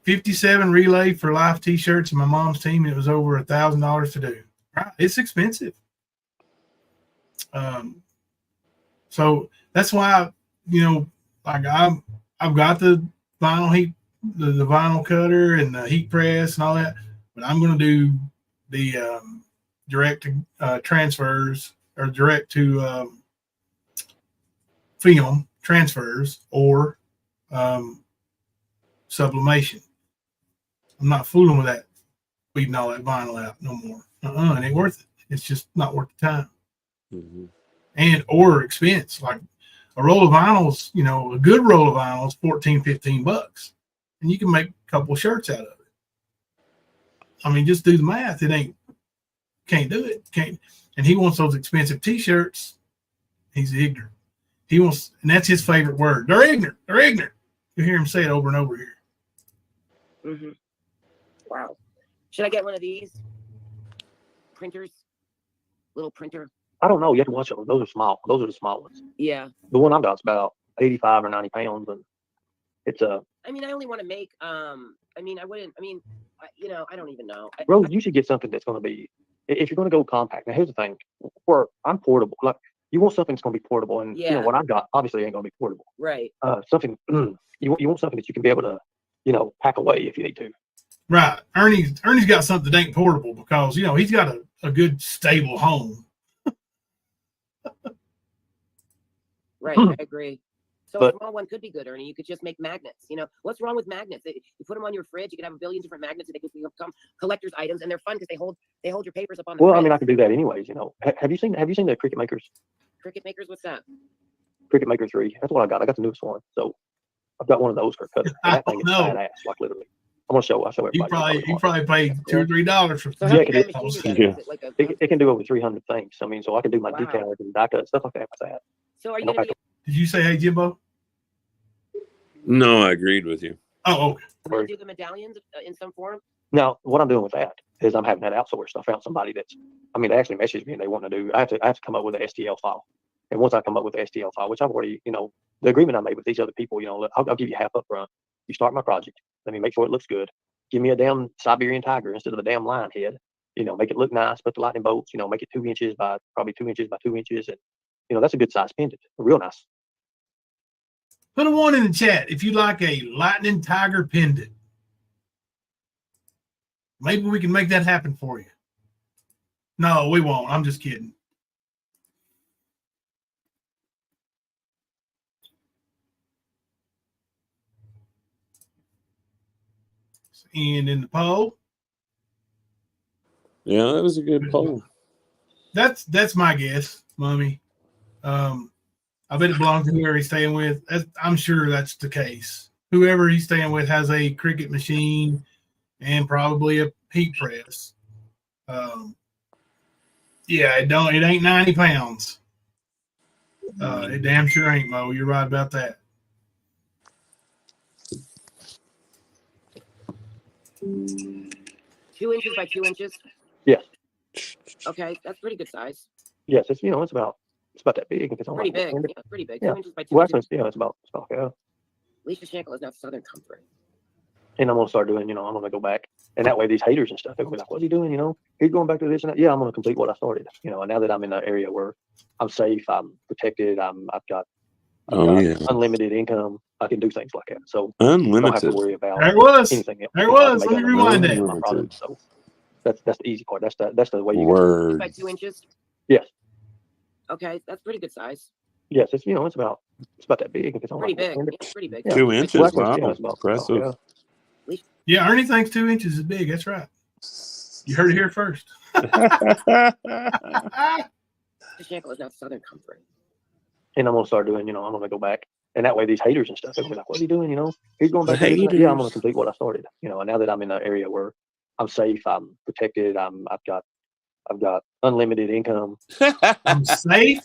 57 relay for life T-shirts in my mom's team, and it was over $1,000 to do. Right? It's expensive. So that's why, like I've got the vinyl heat, the vinyl cutter and the heat press and all that, but I'm going to do the direct transfers or direct to film transfers or sublimation. I'm not fooling with that, weeding all that vinyl out no more. It ain't worth it. It's just not worth the time. Mm-hmm. And or expense. Like a roll of vinyls, a good roll of vinyls, $14-15, and you can make a couple shirts out of it. I mean, just do the math. Can't do it. Can't. And he wants those expensive T-shirts. He's ignorant. He wants, and that's his favorite word. They're ignorant. They're ignorant. You hear him say it over and over here. Mm-hmm. Wow. Should I get one of these printers? Little printer. I don't know. You have to watch them. Those are small. Those are the small ones. Yeah. The one I've got is about 85 or 90 pounds, and it's a. I mean, I only want to make. I don't even know. Bro, you should get something that's going to be. If you're going to go compact. Now, here's the thing. Where I'm portable. Like you want something that's going to be portable, and what I've got obviously ain't going to be portable. Right. Something you want something that you can be able to, pack away if you need to. Right. Ernie's got something that ain't portable because he's got a good stable home. Right. I agree. So a small one could be good, Ernie. You could just make magnets. What's wrong with magnets? You put them on your fridge. You could have a billion different magnets, and they can become collector's items, and they're fun because they hold your papers up on the fridge. I mean, I can do that anyways. Have you seen the Cricut Makers? Cricut Makers, what's that? Cricut Maker 3. That's what I got. I got the newest one. So I've got one of those for a cutter. That thing is badass, like literally. I'll show everybody. You probably paid $2 or $3 for. So it can do over 300 things. I mean, so I can do my decals and die cut stuff like that with that. So are you going to be? Did you say, hey, Jimbo? No, I agreed with you. Oh, okay. Will you do the medallions in some form? Now, what I'm doing with that is I'm having that outsourced. I found somebody they actually messaged me and they want to do. I have to come up with an STL file, and once I come up with the STL file, which I've already, the agreement I made with these other people, I'll give you half up front. You start my project. Let me make sure it looks good. Give me a damn Siberian tiger instead of a damn lion head. Make it look nice. Put the lightning bolts. Make it 2 inches by probably 2 inches by 2 inches, and that's a good size pendant. Real nice. Put a 1 in the chat if you'd like a lightning tiger pendant. Maybe we can make that happen for you. No, we won't. I'm just kidding. And in the poll. Yeah, that was a good poll. That's my guess, Mummy. I bet it belongs to whoever he's staying with. I'm sure that's the case. Whoever he's staying with has a Cricut machine and probably a heat press. Yeah, it ain't 90 pounds. It damn sure ain't, Mo. You're right about that. Two inches by 2 inches. Yes. Okay, that's pretty good size. Yes, it's it's about that big. It's Pretty big. Yeah, pretty big. Yeah. 2 inches by 2 Well, inches. it's about yeah. Alicia Shankle is now Southern Comfort. And I'm gonna start doing, I'm gonna go back, and that way these haters and stuff, they'll be like, "What's he doing? He's going back to this and that." Yeah, I'm gonna complete what I started. And now that I'm in an area where I'm safe, I'm protected, I've got unlimited income, I can do things like that. So unlimited. I don't have to worry about there it was. anything else. There it was. Let me rewind that. So that's the easy part. That's the way you Word. By 2 inches. Yes. Okay, that's pretty good size. Yes, it's it's about that big. It's Pretty big. Yeah, pretty big. Yeah. 2 inches. Well, Wow, it's about impressive. Yeah, Ernie thinks 2 inches is big. That's right. You heard it here first. Alicia Shankle is now Southern Comfort. And I'm gonna start doing, I'm gonna go back, and that way these haters and stuff, they'll be like, "What's he doing? He's going back to this and that." Yeah, I'm gonna complete what I started. And now that I'm in an area where I'm safe, I'm protected, I've got unlimited income. I'm safe,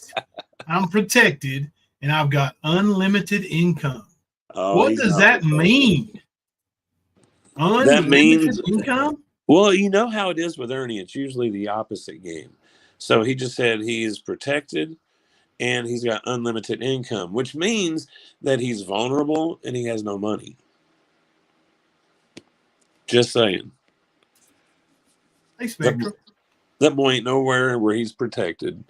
I'm protected, and I've got unlimited income. What does that mean? Unlimited That means income? Well, you know how it is with Ernie. It's usually the opposite game. So he just said he's protected and he's got unlimited income, which means that he's vulnerable and he has no money. Just saying. Hey, Spectrum. That boy ain't nowhere where he's protected.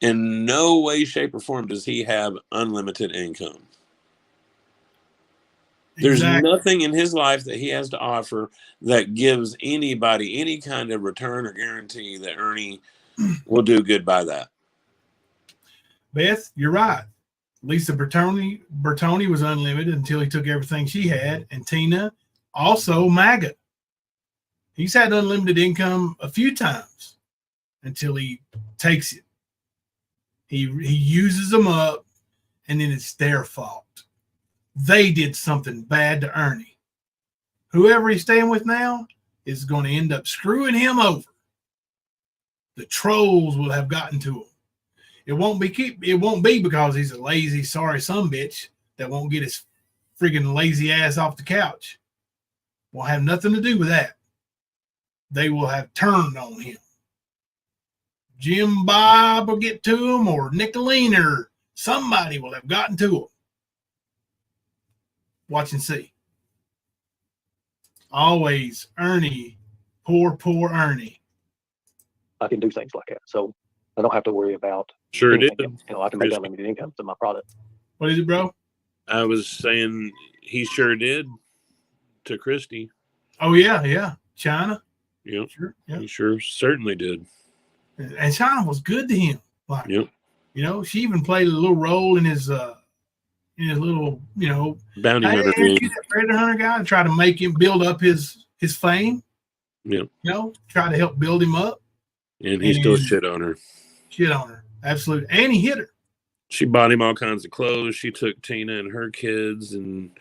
In no way, shape, or form does he have unlimited income. There's nothing in his life that he has to offer that gives anybody any kind of return or guarantee that Ernie will do good by that. Beth, you're right. Lisa Bertoni was unlimited until he took everything she had, and Tina also MAGA. He's had unlimited income a few times until he takes it. He uses them up, and then it's their fault. They did something bad to Ernie. Whoever he's staying with now is going to end up screwing him over. The trolls will have gotten to him. It won't be because he's a lazy, sorry sumbitch that won't get his friggin' lazy ass off the couch. Won't have nothing to do with that. They will have turned on him. Jim Bob will get to him, or Nicolene, or somebody will have gotten to him. Watch and see. Always Ernie, poor Ernie. I can do things like that. So I don't have to worry about anything else. I can make unlimited income to my product. What is it, bro? I was saying he sure did to Christy. Oh, yeah. China. Yep. Sure. Yep. He sure certainly did. And China was good to him. Like, yep. She even played a little role in his little, bounty hunter game. Predator hunter guy, to try to make him build up his fame. Yeah. Try to help build him up. And he still shit on her. Absolutely. And he hit her. She bought him all kinds of clothes. She took Tina and her kids and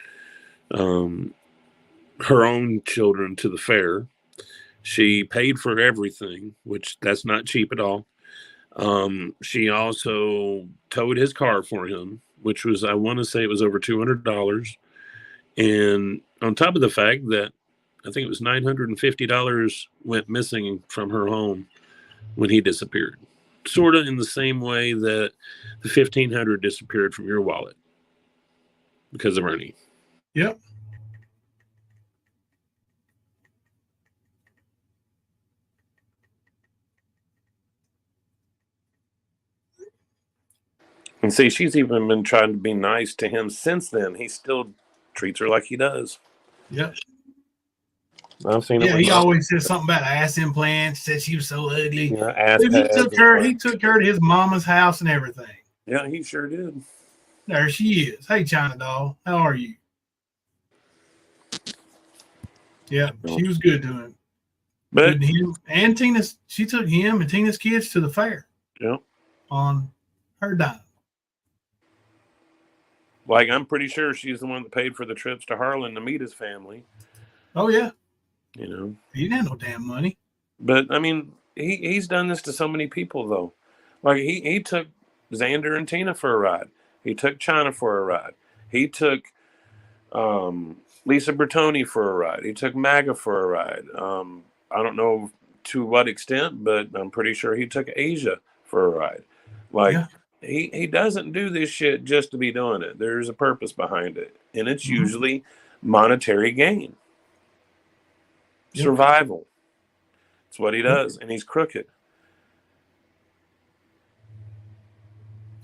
her own children to the fair. She paid for everything, which that's not cheap at all. She also towed his car for him, which was, I want to say it was over $200. And on top of the fact that I think it was $950 went missing from her home when he disappeared. Sort of in the same way that the $1,500 disappeared from your wallet because of Ernie. Yep. And see, she's even been trying to be nice to him since then. He still treats her like he does. Yep. I've seen it. Yeah, he always says something about ass implants. Said she was so ugly. Yeah, ass Dude, pads. he took her to his mama's house and everything. Yeah, he sure did. There she is. Hey, China doll, how are you? Yeah, she was good to him. But Good to him and Tina's. She took him and Tina's kids to the fair. Yeah. On her dime. Like, I'm pretty sure she's the one that paid for the trips to Harlan to meet his family. Oh yeah. You know, he didn't have no damn money. But I mean, he's done this to so many people though. Like he took Xander and Tina for a ride. He took China for a ride. He took Lisa Bertoni for a ride. He took MAGA for a ride. I don't know to what extent, but I'm pretty sure he took Asia for a ride. Like Yeah. he doesn't do this shit just to be doing it. There's a purpose behind it, and it's usually monetary gain, survival. It's what he does, and he's crooked.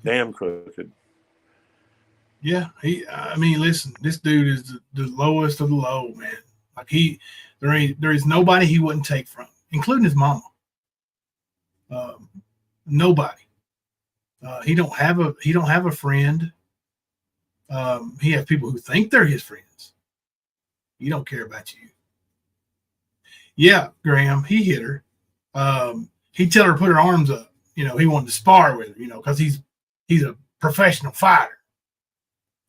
Damn crooked. Yeah, I mean, listen, this dude is the lowest of the low, man. Like there is nobody he wouldn't take from, including his mama. Nobody. He don't have a friend. He has people who think they're his friends. He don't care about you. Yeah, Graham, he hit her. He'd tell her to put her arms up. You know, he wanted to spar with her. You know, because he's a professional fighter.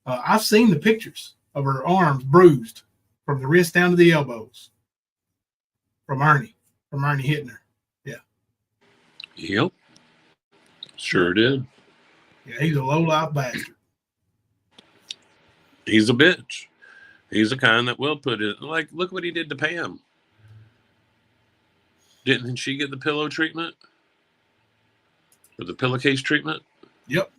I've seen the pictures of her arms bruised from the wrist down to the elbows from Ernie hitting her. Yeah. Yep. Sure did. Yeah, he's a low-life bastard. He's a bitch. He's the kind that will put it. Like, look what he did to Pam. Didn't she get the pillow treatment? Or the pillowcase treatment? Yep.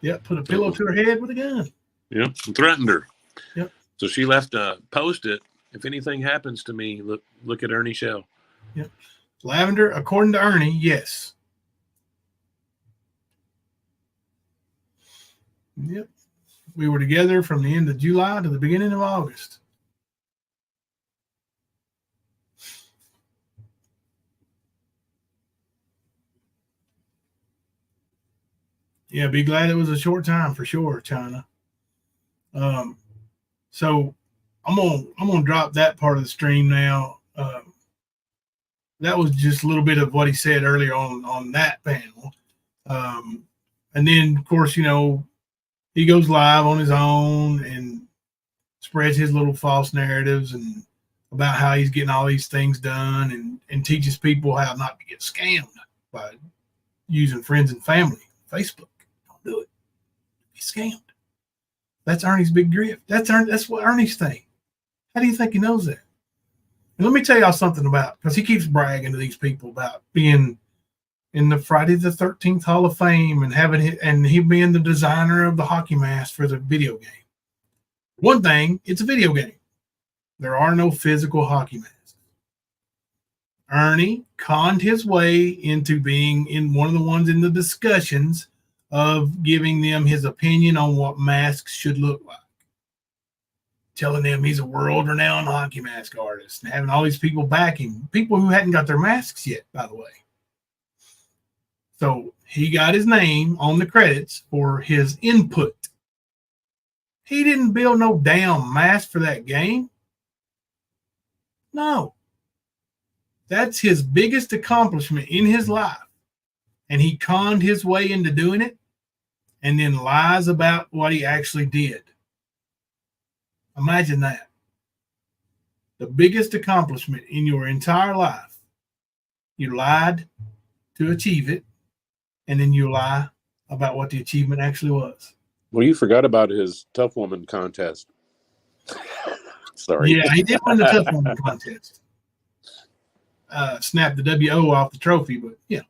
Yep, put a pillow to her head with a gun. Yep, and threatened her. Yep. So she left a post-it. If anything happens to me, look at Ernie Shell. Yep. Lavender, according to Ernie, yes. Yep. We were together from the end of July to the beginning of August. Yeah, be glad it was a short time for sure, China. So I'm gonna drop that part of the stream now. That was just a little bit of what he said earlier on that panel. And then of course, you know, he goes live on his own and spreads his little false narratives and about how he's getting all these things done and teaches people how not to get scammed by using friends and family. Facebook. Don't do it. Be scammed. That's Ernie's big grift. That's what Ernie's thing. How do you think he knows that? And let me tell y'all something about, because he keeps bragging to these people about being in the Friday the 13th Hall of Fame and he being the designer of the hockey mask for the video game. One thing, it's a video game. There are no physical hockey masks. Ernie conned his way into being in one of the ones in the discussions of giving them his opinion on what masks should look like. Telling them he's a world-renowned hockey mask artist and having all these people back him. People who hadn't got their masks yet, by the way. So he got his name on the credits for his input. He didn't build no damn mask for that game. No. That's his biggest accomplishment in his life. And he conned his way into doing it and then lies about what he actually did. Imagine that. The biggest accomplishment in your entire life. You lied to achieve it, and then you lie about what the achievement actually was. Well, you forgot about his Tough Woman contest. Sorry. Yeah, he did win the Tough Woman contest. Snapped the WO off the trophy, but yeah.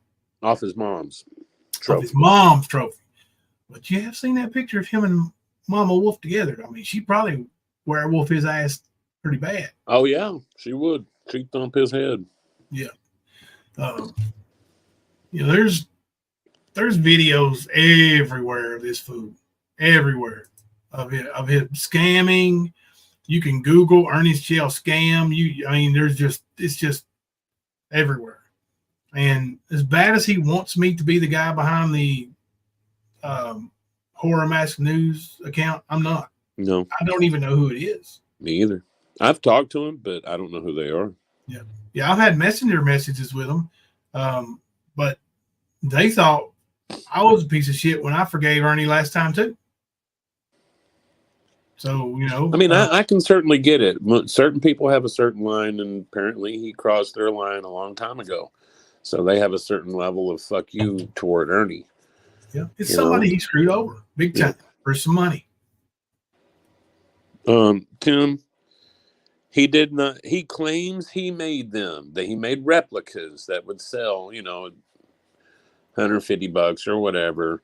Off his mom's trophy. Off his mom's trophy. But you have seen that picture of him and Mama Wolf together. I mean, she probably werewolf his ass pretty bad. Oh, yeah, she would. She'd thump his head. Yeah. You know, there's there's videos everywhere of this fool, everywhere of him scamming. You can Google Ernie's Shell scam. I mean, it's just everywhere. And as bad as he wants me to be the guy behind the Horror Mask News account, I'm not. No, I don't even know who it is. me either. I've talked to him, but I don't know who they are. Yeah, I've had messenger messages with them, but they thought I was a piece of shit when I forgave Ernie last time too. So, you know, I mean, I can certainly get it. Certain people have a certain line, and apparently he crossed their line a long time ago. So they have a certain level of fuck you toward Ernie. yeah, it's somebody he screwed over big time for some money. Tim, he did not. He claims he made them. That he made replicas that would sell, $150 or whatever,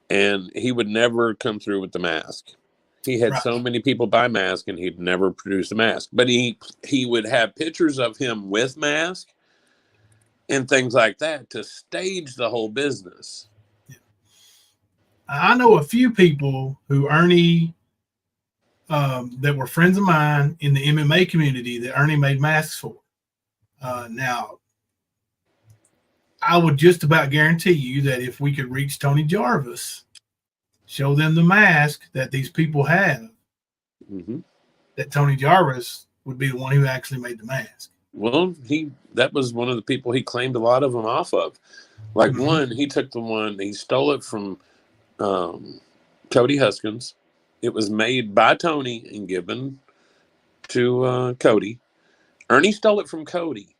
and he would never come through with the mask. He had so many people buy mask, and he'd never produce a mask. But he would have pictures of him with mask and things like that to stage the whole business. I know a few people who Ernie that were friends of mine in the MMA community that Ernie made masks for. Now, I would just about guarantee you that if we could reach Tony Jarvis, show them the mask that these people have, that Tony Jarvis would be the one who actually made the mask. Well, that was one of the people he claimed a lot of them off of. Like he took the one, he stole it from Cody Huskins. It was made by Tony and given to Cody. Ernie stole it from Cody,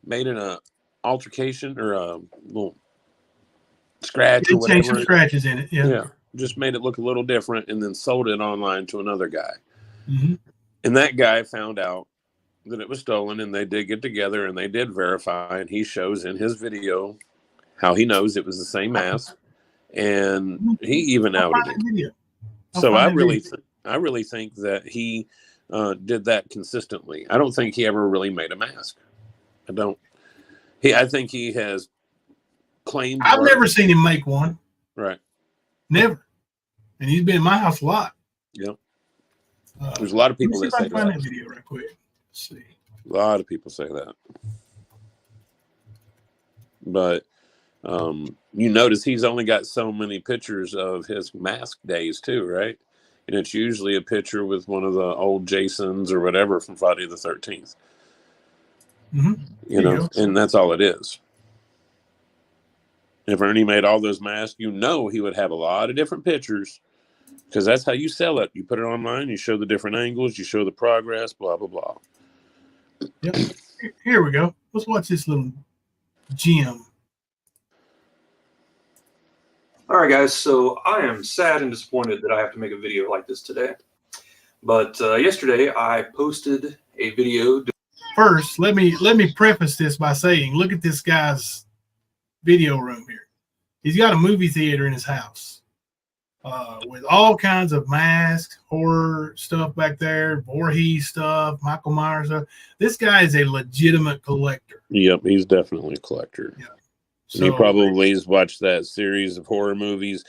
made it an altercation or a little scratch or whatever. Some scratches in it, yeah. Just made it look a little different, and then sold it online to another guy. And that guy found out that it was stolen, and they did get together and they did verify, and he shows in his video how he knows it was the same mask, and he even outed it. So I really think that he did that consistently. I don't think he ever really made a mask. I think he has claimed. I've never seen him make one. Right. Never. And he's been in my house a lot. Yep. There's a lot of people that say that. Video right quick. Let's see. A lot of people say that. But you notice he's only got so many pictures of his mask days too, right? And it's usually a picture with one of the old Jasons or whatever from Friday the 13th. And that's all it is. If Ernie made all those masks, he would have a lot of different pictures, because that's how you sell it. You put it online, you show the different angles, you show the progress, blah, blah, blah. Yep. Here we go. Let's watch this little gem. All right, guys. So I am sad and disappointed that I have to make a video like this today. But yesterday I posted a video. First, let me preface this by saying, look at this guy's video room here. He's got a movie theater in his house with all kinds of masks, horror stuff back there, Voorhees stuff, Michael Myers stuff. This guy is a legitimate collector. Yep, he's definitely a collector. Yeah. So, he probably has watched that series of horror movies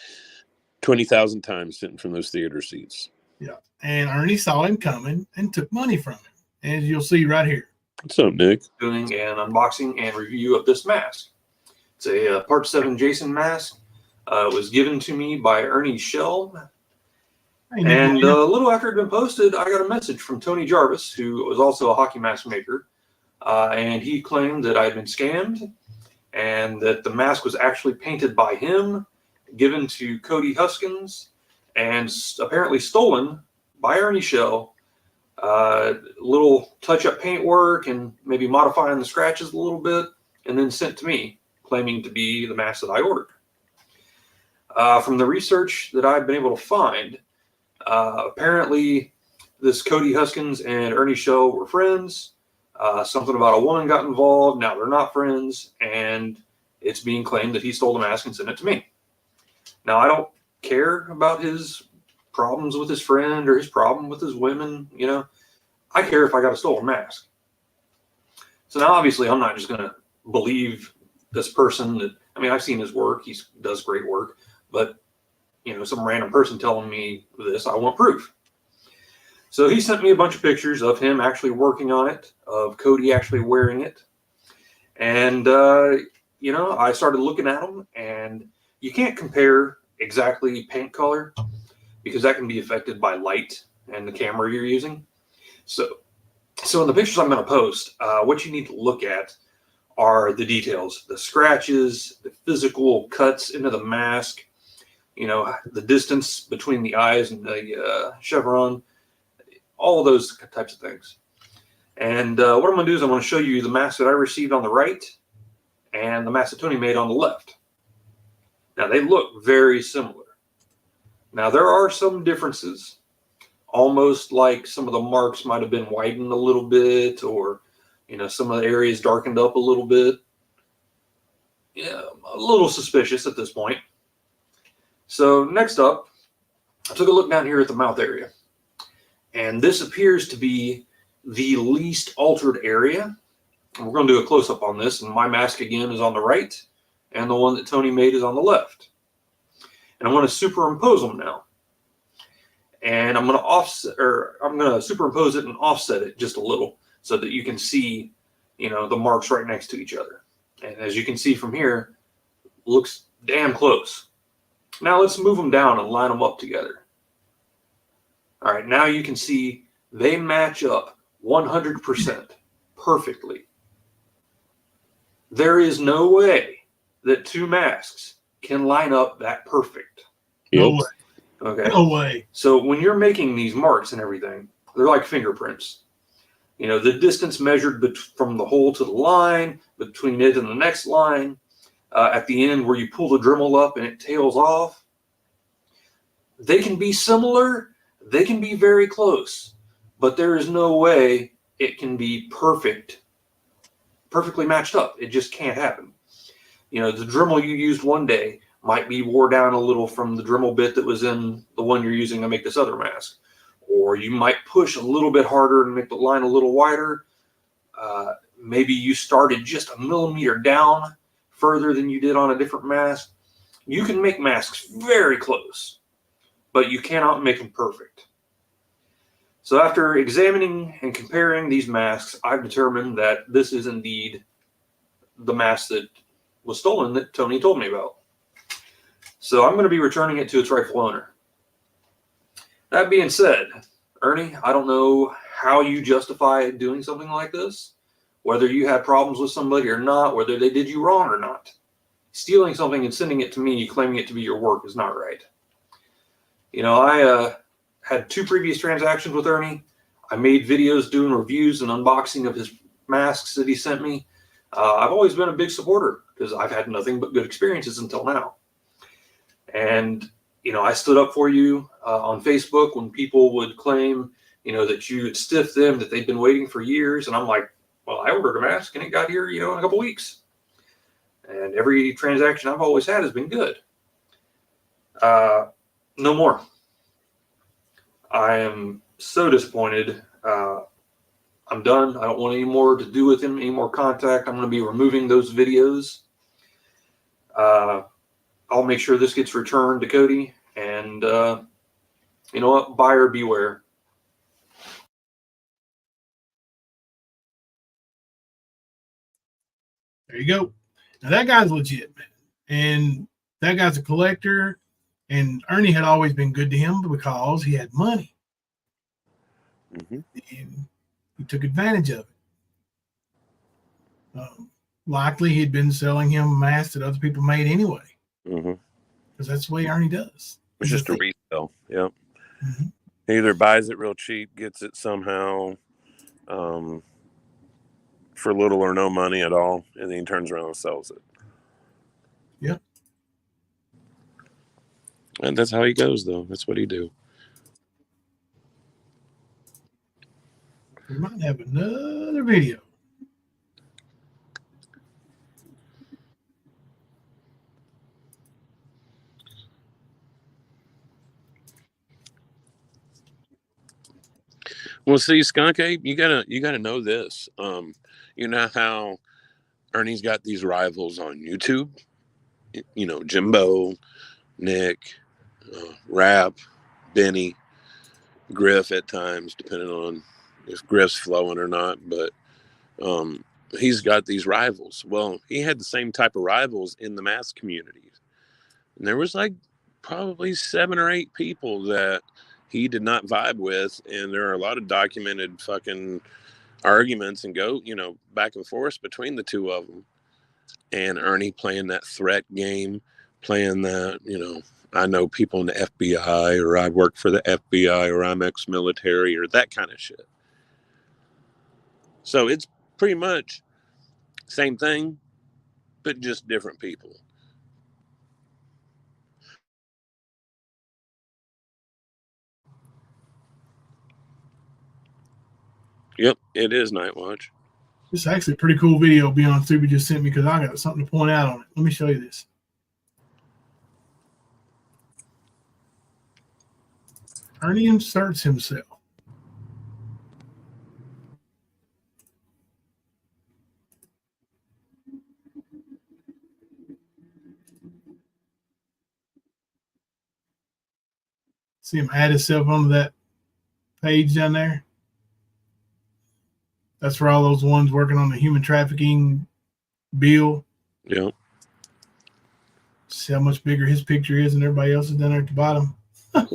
20,000 times sitting from those theater seats. Yeah. And Ernie saw him coming and took money from him, as you'll see right here. What's up, Nick? Doing an unboxing and review of this mask. It's a Part 7 Jason mask. It was given to me by Ernie Shell. And a little after it had been posted, I got a message from Tony Jarvis, who was also a hockey mask maker. And he claimed that I had been scammed and that the mask was actually painted by him, given to Cody Huskins, and apparently stolen by Ernie Shell. Little touch-up paint work and maybe modifying the scratches a little bit, and then sent to me, claiming to be the mask that I ordered. From the research that I've been able to find, apparently this Cody Huskins and Ernie Shell were friends. Something about a woman got involved. Now they're not friends, and it's being claimed that he stole the mask and sent it to me. Now, I don't care about his problems with his friend or his problem with his women. I care if I got a stolen mask. So now, obviously, I'm not just going to believe this person that I mean, I've seen his work. He does great work. But, you know, some random person telling me this, I want proof. So he sent me a bunch of pictures of him actually working on it, of Cody actually wearing it. And, you know, I started looking at them, and you can't compare exactly paint color because that can be affected by light and the camera you're using. So in the pictures I'm going to post, what you need to look at are the details, the scratches, the physical cuts into the mask, you know, the distance between the eyes and the chevron, all of those types of things. And what I'm going to do is I'm going to show you the mask that I received on the right and the mask that Tony made on the left. Now, they look very similar. Now, there are some differences, almost like some of the marks might have been widened a little bit, or, you know, some of the areas darkened up a little bit. Yeah, a little suspicious at this point. So next up, I took a look down here at the mouth area. And this appears to be the least altered area. And we're going to do a close-up on this. And my mask, again, is on the right. And the one that Tony made is on the left. And I'm going to superimpose them now. And I'm going to superimpose it and offset it just a little so that you can see, you know, the marks right next to each other. And as you can see from here, looks damn close. Now let's move them down and line them up together. All right, now you can see they match up 100% perfectly. There is no way that two masks can line up that perfect. No way. Okay. No way. So when you're making these marks and everything, they're like fingerprints. You know, the distance measured from the hole to the line, between it and the next line, at the end where you pull the Dremel up and it tails off, they can be similar. They can be very close, but there is no way it can be perfectly matched up. It just can't happen. You know, the Dremel you used one day might be wore down a little from the Dremel bit that was in the one you're using to make this other mask. Or you might push a little bit harder and make the line a little wider. Maybe you started just a millimeter down further than you did on a different mask. You can make masks very close, but you cannot make them perfect. So after examining and comparing these masks, I've determined that this is indeed the mask that was stolen that Tony told me about. So I'm going to be returning it to its rightful owner. That being said, Ernie, I don't know how you justify doing something like this, whether you had problems with somebody or not, whether they did you wrong or not. Stealing something and sending it to me, claiming it to be your work, is not right. You know, I had 2 previous transactions with Ernie. I made videos doing reviews and unboxing of his masks that he sent me. I've always been a big supporter because I've had nothing but good experiences until now. And, you know, I stood up for you on Facebook when people would claim, you know, that you had stiffed them, that they'd been waiting for years. And I'm like, well, I ordered a mask and it got here, you know, in a couple weeks. And every transaction I've always had has been good. No more. I am so disappointed. I'm done. I don't want any more to do with him, any more contact. I'm going to be removing those videos. I'll make sure this gets returned to Cody. And you know what? Buyer beware. There you go. Now that guy's legit, man. And that guy's a collector. And Ernie had always been good to him because he had money. Mm-hmm. And he took advantage of it. Likely he'd been selling him masks that other people made anyway. Mm-hmm. Because that's the way Ernie does. It's just a resale. Yep. Mm-hmm. He either buys it real cheap, gets it somehow for little or no money at all, and then he turns around and sells it. Yep. And that's how he goes, though. That's what he do. We might have another video. Well, see, Skunk Ape, you gotta know this. You know how Ernie's got these rivals on YouTube? you know, Jimbo, Nick, Rap, Benny, Griff at times, depending on if Griff's flowing or not. But he's got these rivals. Well, he had the same type of rivals in the mask community. And there was like probably 7 or 8 people that he did not vibe with. And there are a lot of documented fucking arguments and back and forth between the two of them. And Ernie playing that threat game, playing that, I know people in the FBI, or I work for the FBI, or I'm ex-military, or that kind of shit. So it's pretty much same thing, but just different people. Yep, it is Night Watch. It's actually a pretty cool video Beyond Stupid just sent me because I got something to point out on it. Let me show you this. Ernie inserts himself. See him add himself onto that page down there. That's for all those ones working on the human trafficking bill. Yeah. See how much bigger his picture is than everybody else's down there at the bottom. Of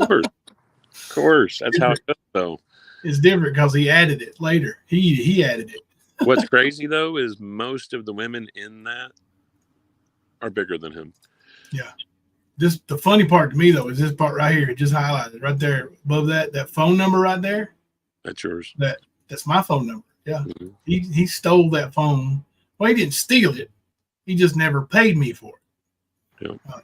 course. That's how it goes, though. It's different because he added it later. He added it. What's crazy, though, is most of the women in that are bigger than him. Yeah. The funny part to me, though, is this part right here. Just highlighted right there above that phone number right there. That's yours. That's my phone number. Yeah. Mm-hmm. He stole that phone. Well, he didn't steal it. He just never paid me for it. Yeah.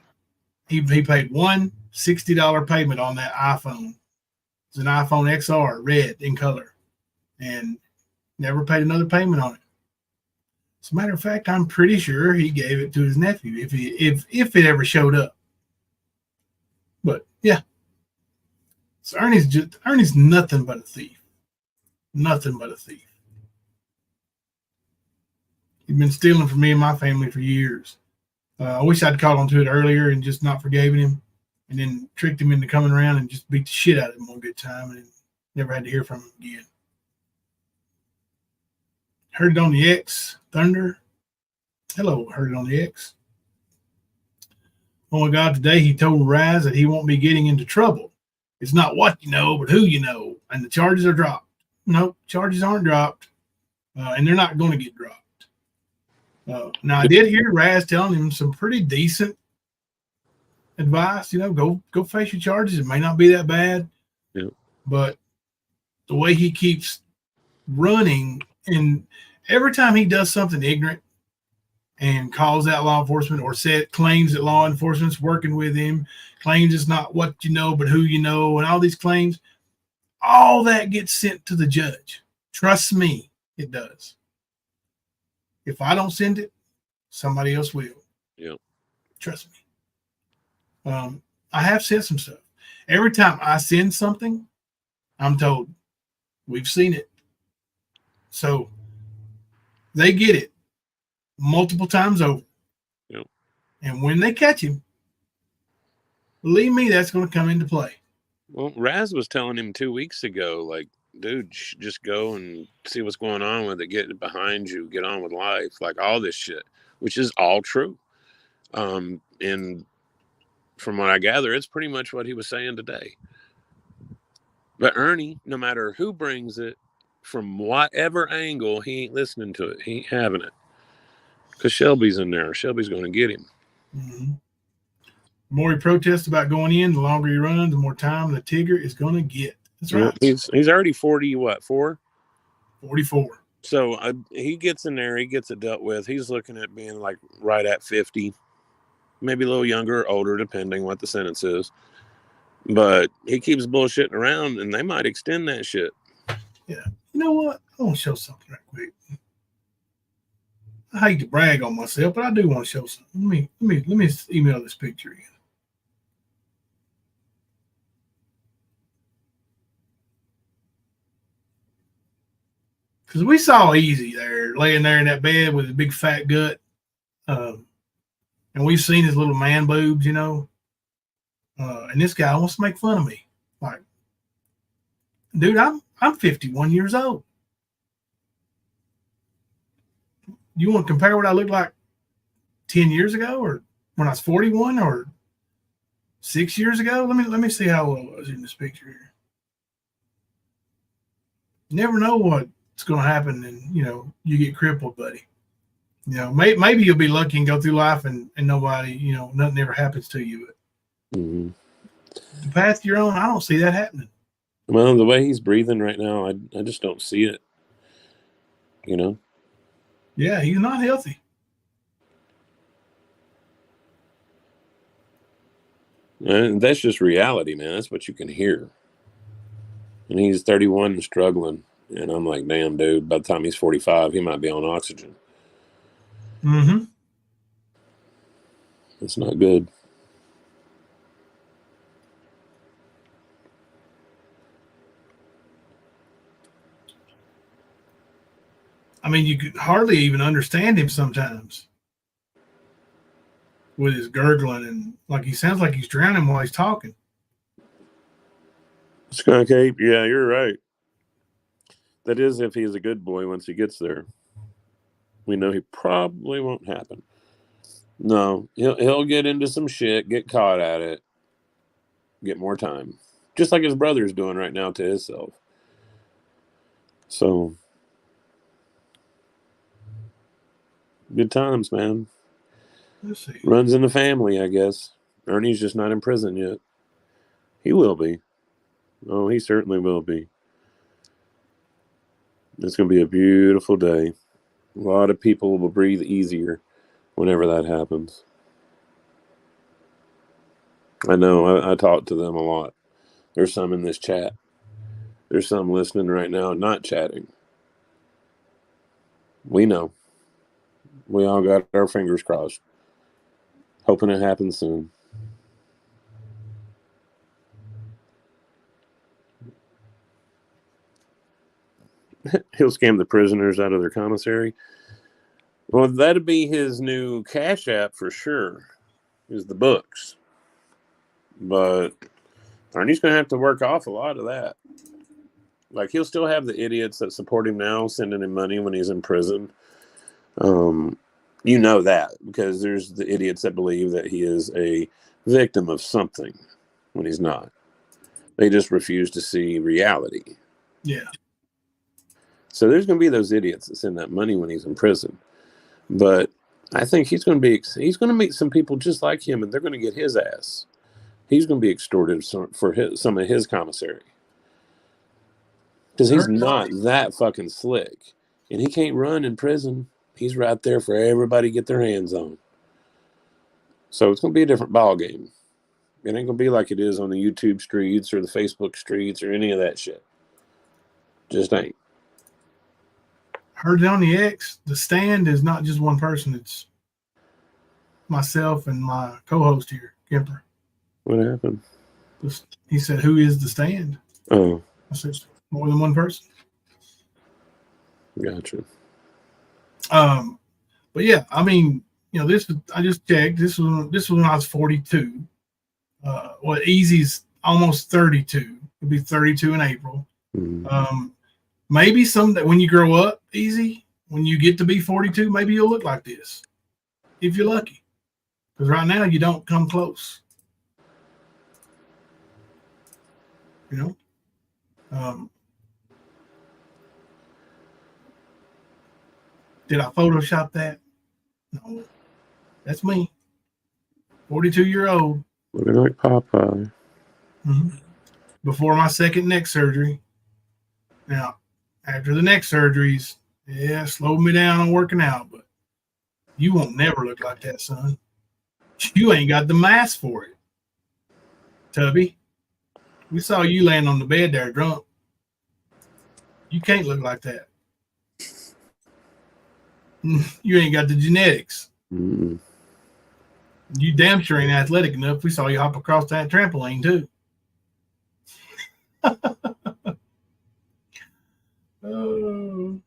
He paid one $60 payment on that iPhone. It's an iPhone XR, red in color, and never paid another payment on it. As a matter of fact, I'm pretty sure he gave it to his nephew if it ever showed up. But yeah, so Ernie's nothing but a thief. Nothing but a thief. He's been stealing from me and my family for years. I wish I'd caught on to it earlier and just not forgiven him, and then tricked him into coming around and just beat the shit out of him one good time, and never had to hear from him again. Heard it on the X, Thunder. Hello, heard it on the X. Oh my God, today he told Raz that he won't be getting into trouble. It's not what you know, but who you know, and the charges are dropped. No, charges aren't dropped, and they're not going to get dropped. Now, I did hear Raz telling him some pretty decent advice. Go face your charges. It may not be that bad, but the way he keeps running, and every time he does something ignorant and calls out law enforcement or claims that law enforcement's working with him, claims it's not what you know, but who you know, and all these claims, all that gets sent to the judge. Trust me, it does. If I don't send it, somebody else will. Yeah. Trust me. I have sent some stuff. Every time I send something, I'm told, we've seen it. So they get it multiple times over. Yep. And when they catch him, believe me, that's going to come into play. Well, Raz was telling him 2 weeks ago, like, dude, just go and see what's going on with it. Get it behind you. Get on with life. Like all this shit, which is all true. And from what I gather, it's pretty much what he was saying today. But Ernie, no matter who brings it, from whatever angle, he ain't listening to it. He ain't having it. Because Shelby's in there. Shelby's going to get him. Mm-hmm. The more he protests about going in, the longer he runs, the more time the Tigger is going to get. That's right. He's already 40, what, 4? 44. So he gets in there. He gets it dealt with. He's looking at being like right at 50. Maybe a little younger or older, depending what the sentence is. But he keeps bullshitting around, and they might extend that shit. Yeah. You know what? I want to show something right quick. I hate to brag on myself, but I do want to show something. Let me email this picture again. Because we saw Easy there, laying there in that bed with his big fat gut. and we've seen his little man boobs, you know. And this guy wants to make fun of me. Like, dude, I'm 51 years old. You want to compare what I looked like 10 years ago, or when I was 41, or 6 years ago? Let me see how old I was in this picture here. You never know what's going to happen, and you know, you get crippled, buddy. You know, maybe you'll be lucky and go through life and nobody, you know, nothing ever happens to you. But the path you're on, I don't see that happening. Well, the way he's breathing right now, I just don't see it. You know? Yeah, he's not healthy. And that's just reality, man. That's what you can hear. And he's 31 and struggling. And I'm like, damn, dude, by the time he's 45, he might be on oxygen. Mm-hmm. It's not good. I mean, you could hardly even understand him sometimes with his gurgling, and like he sounds like he's drowning while he's talking. Skunk Ape, yeah, you're right. That is if he's a good boy once he gets there. We know he probably won't happen. No, he'll get into some shit, get caught at it, get more time. Just like his brother's doing right now to himself. So, good times, man. Let's see. Runs in the family, I guess. Ernie's just not in prison yet. He will be. Oh, he certainly will be. It's going to be a beautiful day. A lot of people will breathe easier whenever that happens. I know. I talk to them a lot. There's some in this chat. There's some listening right now not chatting. We know. We all got our fingers crossed. Hoping it happens soon. He'll scam the prisoners out of their commissary. Well, that'd be his new cash app for sure, is the books. But Ernie's going to have to work off a lot of that. Like, he'll still have the idiots that support him now sending him money when he's in prison. You know that, because there's the idiots that believe that he is a victim of something when he's not. They just refuse to see reality. Yeah. So there's going to be those idiots that send that money when he's in prison. But I think he's going to meet some people just like him, and they're going to get his ass. He's going to be extorted for some of his commissary. Because he's not that fucking slick. And he can't run in prison. He's right there for everybody to get their hands on. So it's going to be a different ball game. It ain't going to be like it is on the YouTube streets or the Facebook streets or any of that shit. Just ain't. Heard it on the X. The stand is not just one person. It's myself and my co-host here, Kemper. What happened? He said, "Who is the stand?" Oh. I said, "More than one person." Gotcha. But yeah, I mean, you know, I just checked. This was when I was 42. Well, Easy's almost 32. It'll be 32 in April. Mm-hmm. Maybe that when you grow up, Easy, when you get to be 42, maybe you'll look like this, if you're lucky. Because right now you don't come close. You know. Did I Photoshop that? No, that's me. 42-year-old. Looking like Popeye. Mm-hmm. Before my second neck surgery. Now, after the neck surgeries, yeah, slowed me down on working out, but you won't never look like that, son. You ain't got the mass for it. Tubby, we saw you laying on the bed there drunk. You can't look like that. You ain't got the genetics. Mm-mm. You damn sure ain't athletic enough. We saw you hop across that trampoline, too. Oh.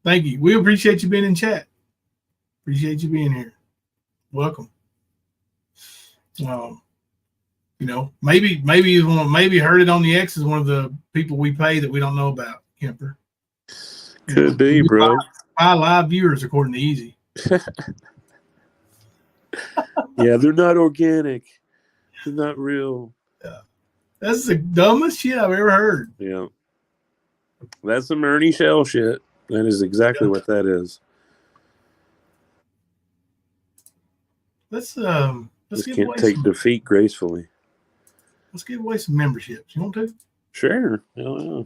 Thank you. We appreciate you being in chat. Appreciate you being here. welcome. You know, maybe he's one. Maybe Heard It on the X is one of the people we pay that we don't know about. Kemper. Could be, bro. High live viewers, according to Easy. Yeah, they're not organic. They're not real. Yeah. That's the dumbest shit I've ever heard. Yeah. That's some Ernie Shell shit. That is exactly what that is. Let's Just give can't away take defeat gracefully. Let's give away some memberships. You want to? Sure. Yeah.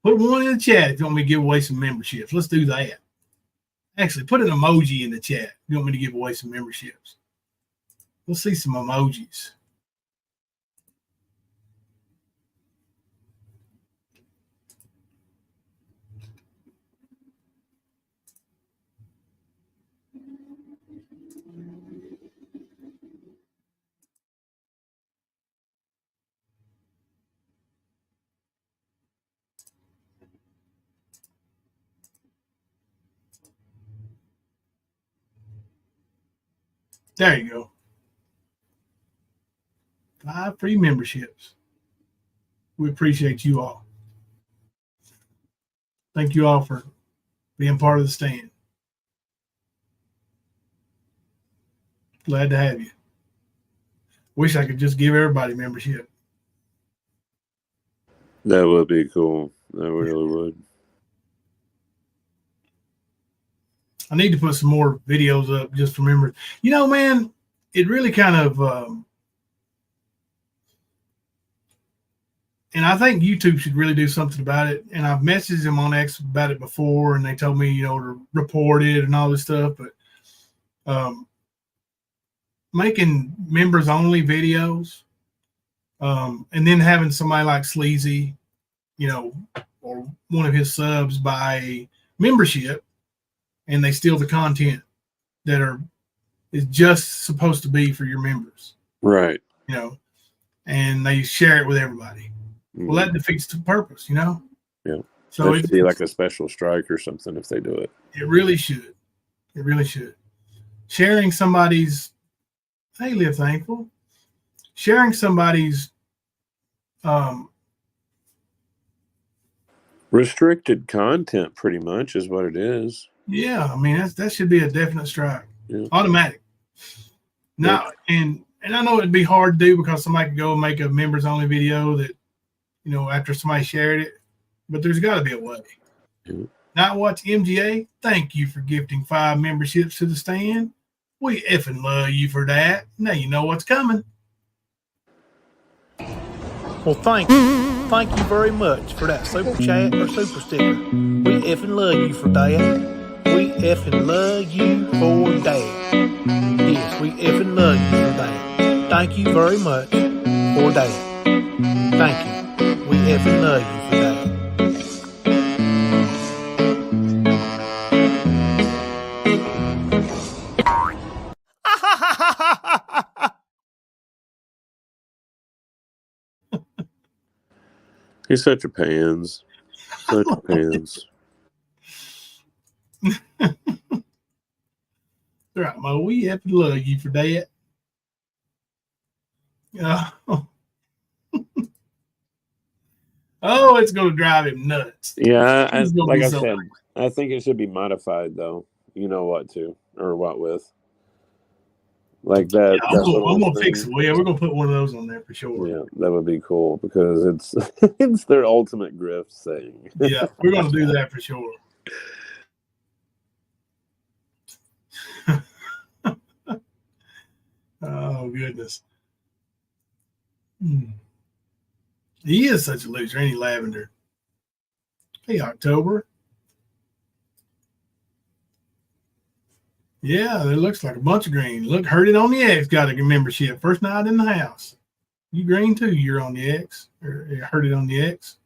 Put one in the chat if you want me to give away some memberships. Let's do that. Actually, put an emoji in the chat if you want me to give away some memberships. Let's see some emojis. There you go. 5 free memberships. We appreciate you all. Thank you all for being part of the stand. Glad to have you. Wish I could just give everybody membership. That would be cool. That really would. I need to put some more videos up just for members. You know, man, it really kind of, and I think YouTube should really do something about it. And I've messaged them on X about it before, and they told me, you know, to report it and all this stuff. But making members only videos, and then having somebody like Sleazy, you know, or one of his subs buy a membership, and they steal the content that is just supposed to be for your members. Right. You know, and they share it with everybody. Well, that defeats the purpose, you know? Yeah. So it should be like a special strike or something if they do it. It really should. It really should. Sharing somebody's, hey, Live Thankful. Sharing somebody's restricted content pretty much is what it is. Yeah, I mean that should be a definite strike. Yeah. Automatic. Now, and I know it'd be hard to do because somebody could go and make a members only video that, you know, after somebody shared it, but there's got to be a way. Yeah. Not Watch MGA, thank you for gifting 5 memberships to the stand. We effing love you for that. Now you know what's coming. Well, thank you very much for that super chat or super sticker. We effing love you for that. We effing love you for that. Yes, we effing love you for that. Thank you very much for that. Thank you. We effing love you for that. He's such a pans. Such a pans. Right, Mo, we effing love you for that. Oh, it's going to drive him nuts. Yeah, like I said, I think it should be modified, though. You know what to, or what with. Like that. Yeah, I'm going to fix it. Yeah, we're going to put one of those on there for sure. Yeah, that would be cool because it's their ultimate grift thing. Yeah, we're going to do that for sure. Oh, goodness. He is such a loser, ain't he, Lavender? Hey, October. Yeah, it looks like a bunch of green. Look, Heard It on the X got a membership. First night in the house. You green too, you're on the X. Or Heard It on the X.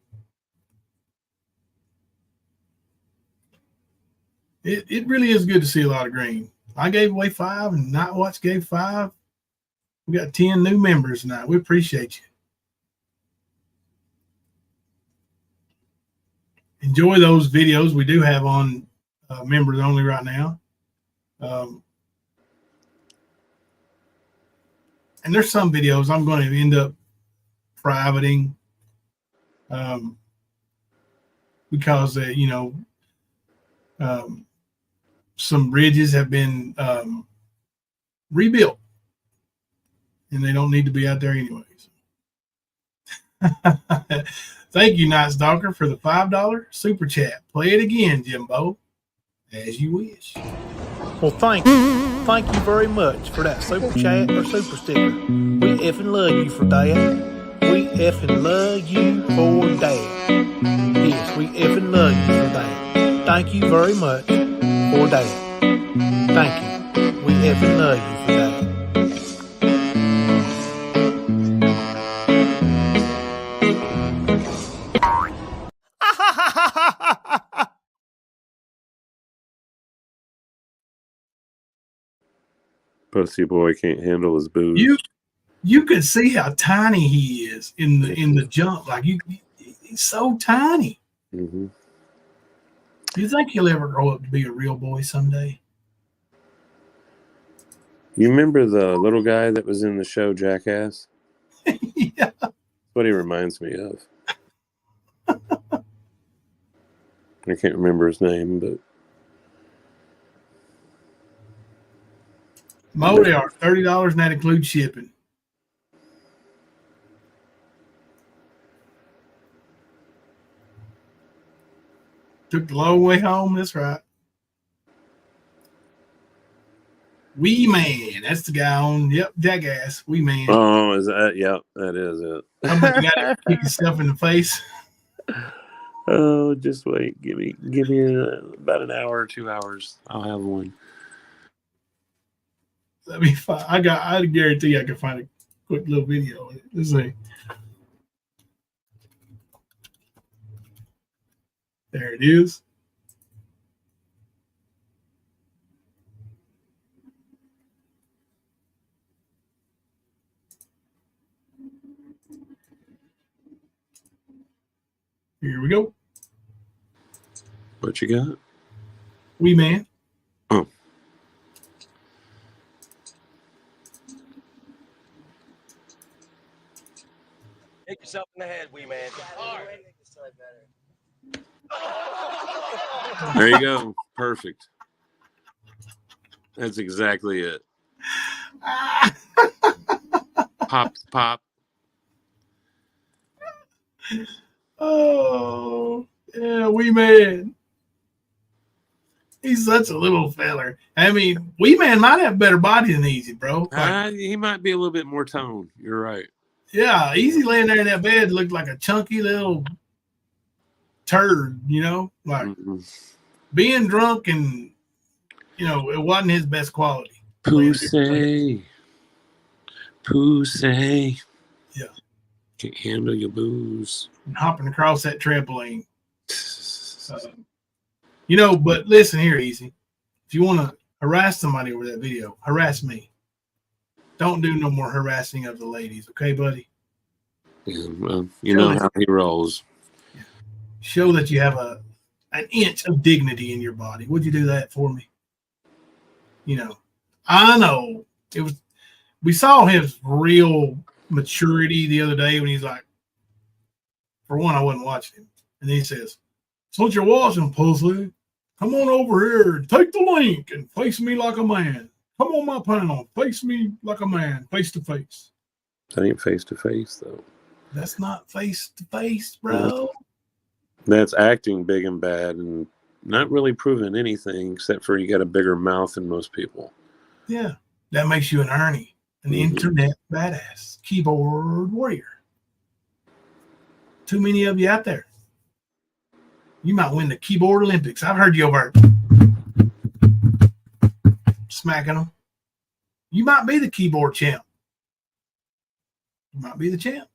It really is good to see a lot of green. I gave away 5 and Night Watch gave 5. We got 10 new members now. We appreciate you. enjoy those videos we do have on members only right now. And there's some videos I'm going to end up privating because, some bridges have been rebuilt and they don't need to be out there anyways. Thank you, Night Stalker, for the $5 super chat. Play it again, Jimbo, as you wish. Well, thank you. Thank you very much for that super chat or super sticker. We effing love you for that. We effing love you for that. Yes, we effing love you for that. Thank you very much for that. Thank you. We effing love you for that. Pussy boy can't handle his booze. You can see how tiny he is in the jump. Like he's so tiny. Mm-hmm. Do you think he'll ever grow up to be a real boy someday? You remember the little guy that was in the show Jackass? Yeah. That's what he reminds me of. I can't remember his name, but Mo, they are $30 and that includes shipping. Took the long way home. That's right. Wee Man. That's the guy on, Jackass. Wee Man. oh, is that? Yeah, that is it. How much you got to kick yourself in the face? Oh, just wait. Give me about an hour or 2 hours. I'll have one. Let me find. I guarantee I can find a quick little video. Let's see. There it is. Here we go. What you got? Wee Man. Oh. Hit yourself in the head, Wee Man. There you go. Perfect. That's exactly it. Pop. Oh, yeah, Wee Man. He's such a little feller. I mean, Wee Man might have better body than Easy, bro. Like, He might be a little bit more toned. You're right. yeah, Easy laying there in that bed looked like a chunky little turd, like being drunk and, it wasn't his best quality. Pussy. Yeah. Can't handle your booze. And hopping across that trampoline. But listen here, Easy. If you want to harass somebody over that video, harass me. Don't do no more harassing of the ladies, okay, buddy? Yeah, well, you know how he rolls. Show that you have an inch of dignity in your body. Would you do that for me? I know we saw his real maturity the other day when he's like, for one, I wasn't watching him. And then he says, since you're watching, pussy, come on over here, take the link and face me like a man. Come on my panel, face me like a man, face to face. That ain't face to face, though. That's not face to face, bro. That's acting big and bad and not really proving anything except for you got a bigger mouth than most people. Yeah, that makes you an Ernie, an internet badass, keyboard warrior. Too many of you out there. You might win the keyboard Olympics. I've heard you over smacking them. You might be the keyboard champ. You might be the champ.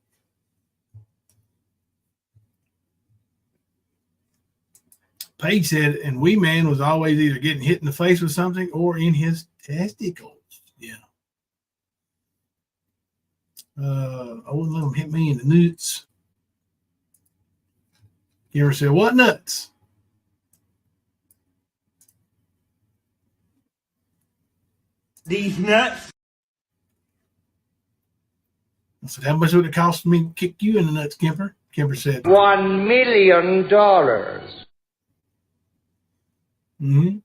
Paige said, and Wee Man was always either getting hit in the face with something or in his testicles. Yeah. I wouldn't let him hit me in the nuts. Kimber said, what nuts? These nuts. I said, how much would it cost me to kick you in the nuts, Kimber? Kimber said, $1 million. mm-hmm.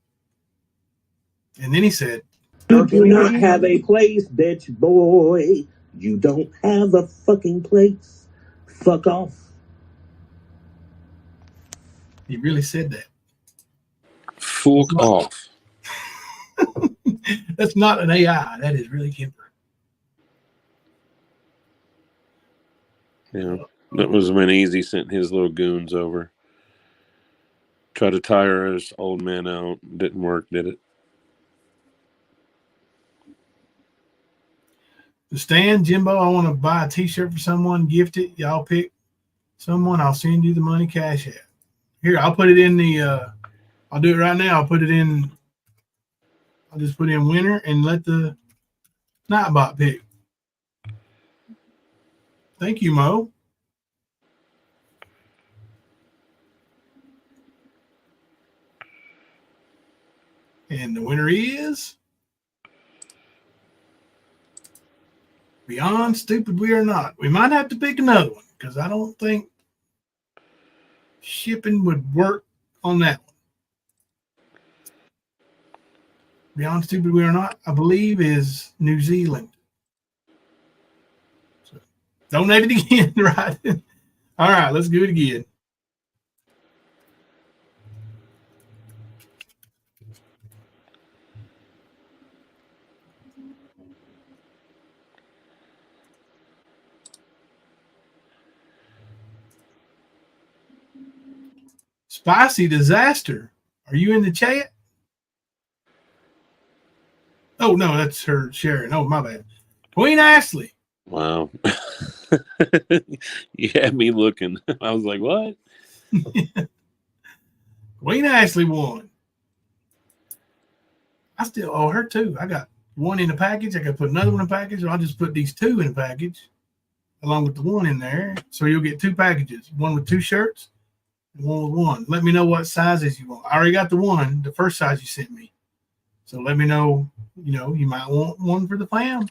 And then he said, You do not have a place, bitch boy. You don't have a fucking place. Fuck off. he really said that. Fuck off. That's not an AI. That is really Kimber. Yeah, that was when Easy sent his little goons over. Tried to tire his old man out. Didn't work, did it? The stand, Jimbo, I want to buy a t-shirt for someone, gift it. Y'all pick someone. I'll send you the money cash app. Here, I'll put it in the, I'll do it right now. I'll put it in, I'll just put in winner and let the Nightbot pick. Thank you, Mo. And the winner is Beyond Stupid We Are Not. We might have to pick another one because I don't think shipping would work on that one. Beyond Stupid We Are Not, I believe, is New Zealand. So, donate it again, right? All right, let's do it again. Spicy Disaster. Are you in the chat? Oh, no, that's her sharing. Oh, my bad. Queen Ashley. Wow. You had me looking. I was like, what? Queen Ashley won. I still owe her two. I got one in the package. I got to put another one in the package, or I'll just put these two in the package along with the one in there. So you'll get two packages, one with two shirts and one with one. Let me know what sizes you want. I already got the one, the first size you sent me. So let me know, you might want one for the fam.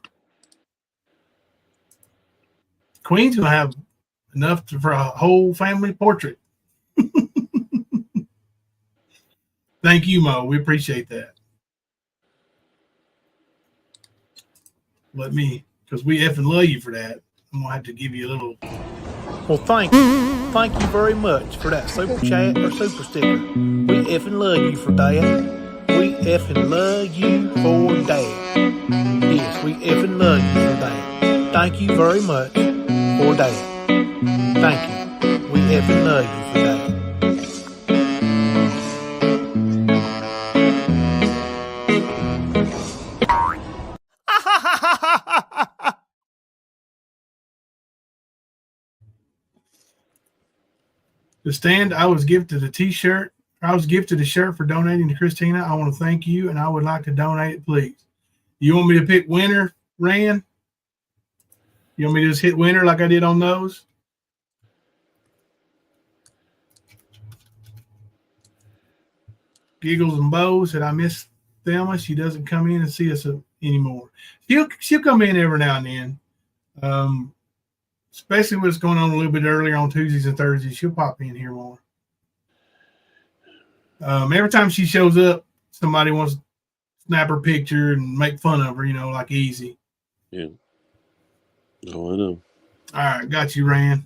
Queen's going to have enough for a whole family portrait. Thank you, Mo. We appreciate that. Let me, because we effing love you for that. I'm going to have to give you a little. Well, thank you. Thank you very much for that super chat or super sticker. We effing love you for that. We effing love you for that. Yes, we effing love you for that. Thank you very much for that. Thank you. We effing love you for that. The stand, I was gifted a t-shirt. I was gifted a shirt for donating to Christina. I want to thank you, and I would like to donate it, please. You want me to pick winner, Rand? You want me to just hit winner like I did on those? Giggles and Bo said, I miss Thelma. She doesn't come in and see us anymore. She'll come in every now and then. Especially what's going on a little bit earlier on Tuesdays and Thursdays. She'll pop in here more. Every time she shows up, somebody wants to snap her picture and make fun of her, like Easy. Yeah. Oh, I know. All right, got you, Rand.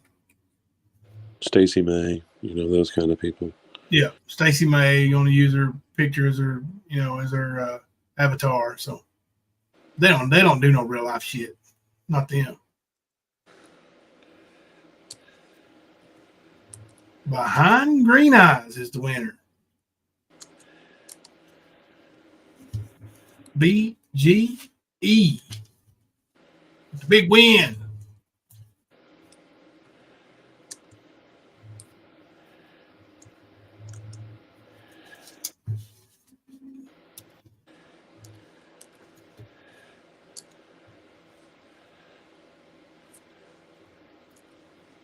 Stacy May, those kind of people. Yeah, Stacy May, you want to use her picture as her, as her avatar. So they don't do no real life shit. Not them. Behind Green Eyes is the winner. BGE. It's a big win.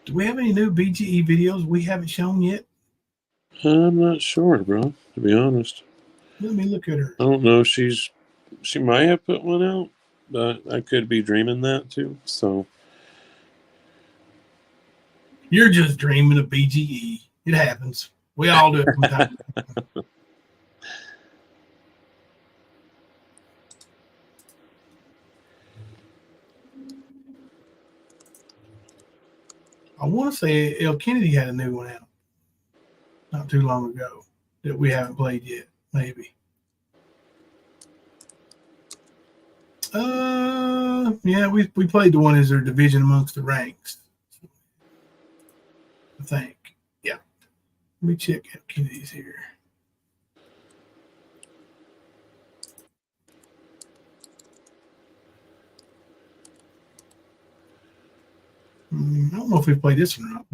Do we have any new BGE videos we haven't shown yet? I'm not sure, bro, to be honest. Let me look at her. I don't know if she might have put one out, but I could be dreaming that too. So You're just dreaming of BGE. It happens. We all do it from time to time. I want to say El Kennedy had a new one out not too long ago that we haven't played yet. Maybe. Yeah, we played the one as their division amongst the ranks. I think. Yeah. Let me check El Kennedy's here. I don't know if we played this one or not.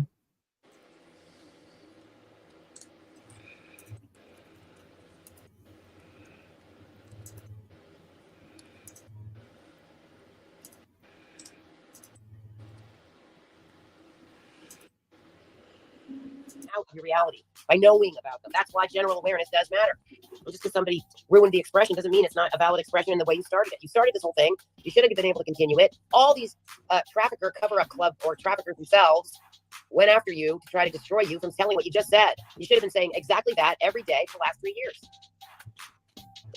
Out of your reality by knowing about them. That's why general awareness does matter. Just because somebody ruined the expression doesn't mean it's not a valid expression in the way you started it. You started this whole thing. You should have been able to continue it. All these trafficker cover-up club or traffickers themselves went after you to try to destroy you from telling what you just said. You should have been saying exactly that every day for the last 3 years.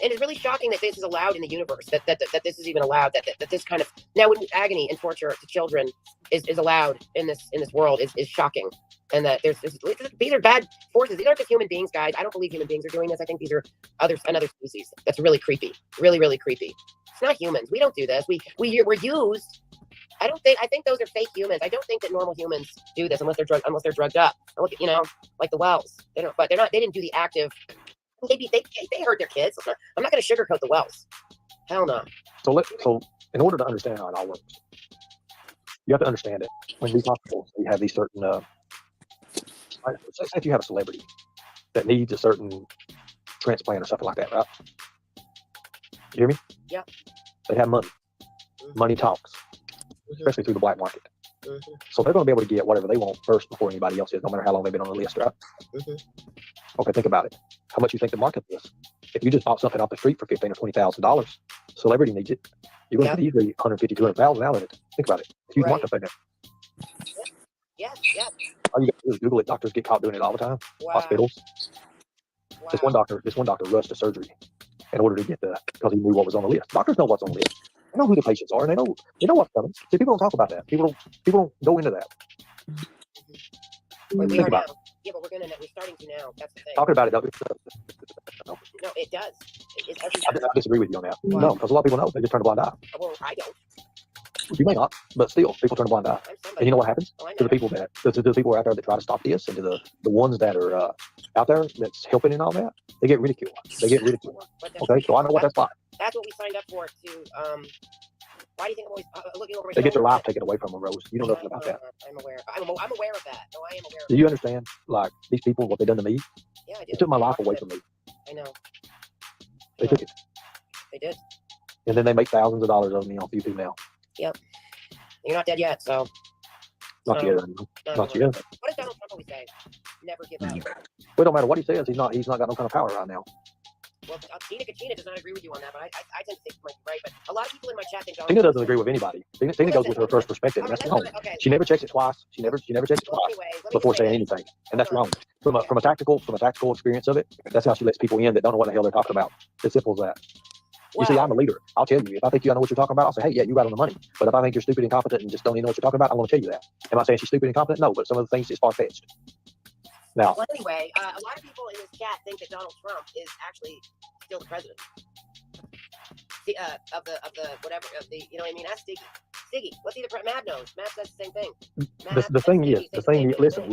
And it's really shocking that this is allowed in the universe, that this is even allowed, that this kind of, now when agony and torture to children is allowed in this world is shocking. And that these are bad forces. These aren't just human beings, guys. I don't believe human beings are doing this. I think these are another species. That's really creepy. Really, really creepy. It's not humans. We don't do this. We're used. I think those are fake humans. I don't think that normal humans do this unless they're drugged up. Look at, like the Wells. They didn't do the active. Maybe they hurt their kids. I'm not going to sugarcoat the Wells. Hell no. So in order to understand how it all works, you have to understand it. When these hospitals, you have these certain say if you have a celebrity that needs a certain transplant or something like that, right? You hear me? Yeah. They have money. Mm-hmm. Money talks, especially through the black market. Mm-hmm. So they're going to be able to get whatever they want first before anybody else is, no matter how long they've been on the list, right? Mm-hmm. Okay, think about it. How much you think the market is? If you just bought something off the street for $15,000 or $20,000, celebrity needs it. You're going to get easily $150,000, $200,000 out of it. Think about it. Huge market there. Yes. All you got to do is Google it. Doctors get caught doing it all the time. Wow. Hospitals. Wow. This one doctor rushed to surgery in order to get because he knew what was on the list. Doctors know what's on the list. They know who the patients are, and they know what's coming. See, people don't talk about that. People don't go into that. We are now. Yeah, but we're starting to now. That's the thing. Talking about it, no, it does. I disagree with you on that. Wow. No, because a lot of people know. They just turn a blind eye. Well, I don't. You may not, but still, people turn a blind eye. And you know what happens to the people to the people out there that try to stop this, and to the ones that are out there that's helping and all that, they get ridiculed. Okay, so I know what that's like. That's what we signed up for. Why do you think I'm always looking over? They get their life taken away from them, Rose. You know nothing about that. I'm aware. I'm aware of that. No, I am aware. Do you understand? Like these people, what they done to me? Yeah, I did. They took my life away from me. I know. They took it. They did. And then they make thousands of dollars of me on YouTube now. Yep. You're not dead yet, so. Not yet. Not yet. What does Donald Trump always say? Never give up. But no matter what he says, he's not got no kind of power right now. Well, Tina does not agree with you on that, but I tend to think might be right. But a lot of people in my chat think Tina doesn't agree with anybody. Tina goes with her first perspective, and that's wrong. Okay. She never checks it twice. She never checks it twice before saying anything, and that's wrong. From a tactical experience of it, that's how she lets people in that don't know what the hell they're talking about. As simple as that. You see, I'm a leader. I'll tell you. If I think you know what you're talking about, I'll say, hey, yeah, you right on the money. But if I think you're stupid, incompetent, and just don't even know what you're talking about, I'm going to tell you that. Am I saying she's stupid, incompetent? No, but some of the things is far-fetched. Now. Well, anyway, a lot of people in this chat think that Donald Trump is actually still the president. Of the whatever, you know what I mean? That's Stiggy. What's he Matt knows. Matt says the same thing. The thing is, listen.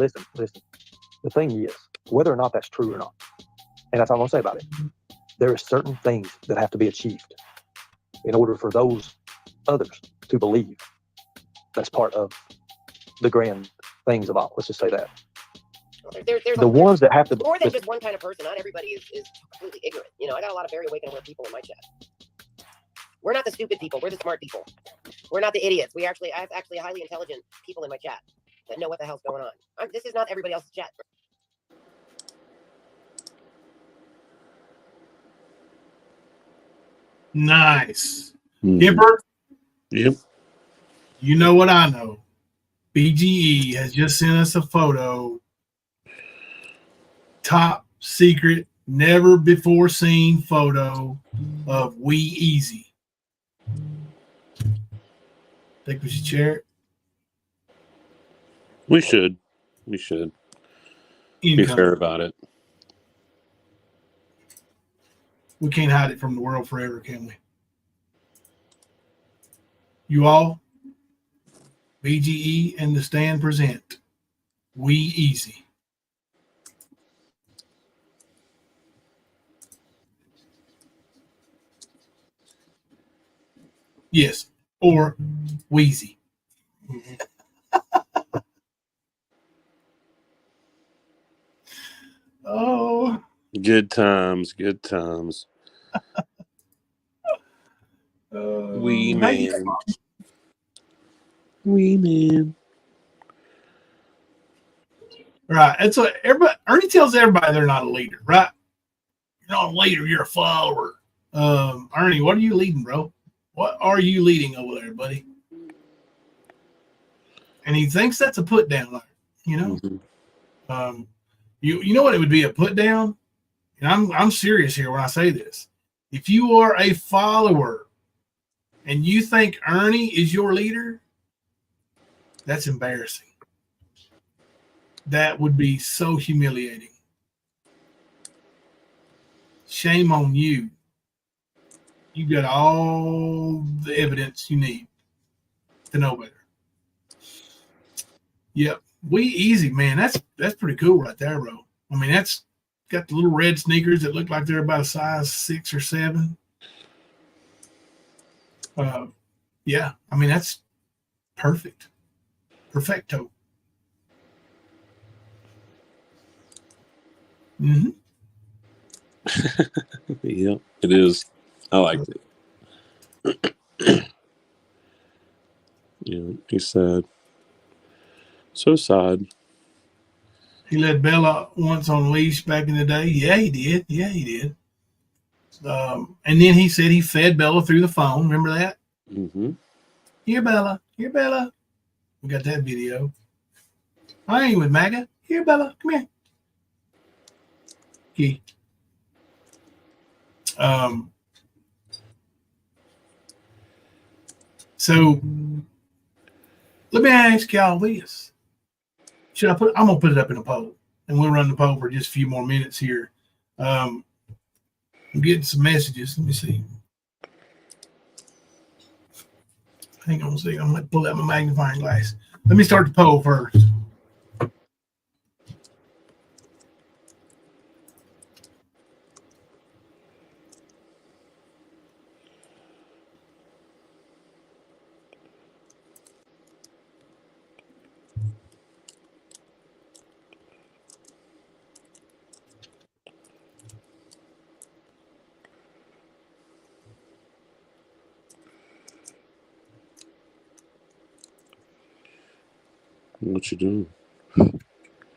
The thing is, whether or not that's true or not, and that's all I'm going to say about it, there are certain things that have to be achieved in order for those others to believe that's part of the grand things of all. Let's just say that. There's the ones that have to more than just one kind of person. Not everybody is completely ignorant. I got a lot of very awake and aware people in my chat. We're not the stupid people. We're the smart people. We're not the idiots. I have actually highly intelligent people in my chat that know what the hell's going on. This is not everybody else's chat. Nice. Mhm. Gipper, Yep. you know what I know. BGE has just sent us a photo. Top secret, never before seen photo of We Easy. Think we should share it? We should. We should be Income. fair about it. We can't hide it from the world forever, can we? You all, BGE and the Stand present We Easy. Yes, or Wheezy. Oh, Good times. Good times. Wee hey, man. Wee man. right. It's what everybody. Ernie tells everybody they're not a leader, right? You're not a leader. You're a follower. Ernie, what are you leading, bro? What are you leading over there, buddy? And he thinks that's a put down, like, you know. Mhm. You know what it would be a put down, and I'm serious here when I say this. If you are a follower and you think Ernie is your leader, that's embarrassing. That would be so humiliating. Shame on you. You got all the evidence you need to know better. Yep. We Easy, man. That's pretty cool right there, bro. I mean, that's got the little red sneakers that look like they're about a size 6 or 7. Yeah, I mean, that's perfect. Perfecto. Mm-hmm. Yep, it is. I liked it. Yeah, he's sad. So sad. He let Bella once on leash back in the day. Yeah, he did. Yeah, he did. And then he said he fed Bella through the phone. Remember that? Mm-hmm. Here, Bella. Here, Bella. We got that video. I ain't with MAGA. Here, Bella. Come here. Okay. So let me ask y'all this. I'm gonna put it up in a poll, and we'll run the poll for just a few more minutes here. I'm getting some messages. Let me see. Hang on a second. I'm gonna pull out my magnifying glass. Let me start the poll first. What you doing?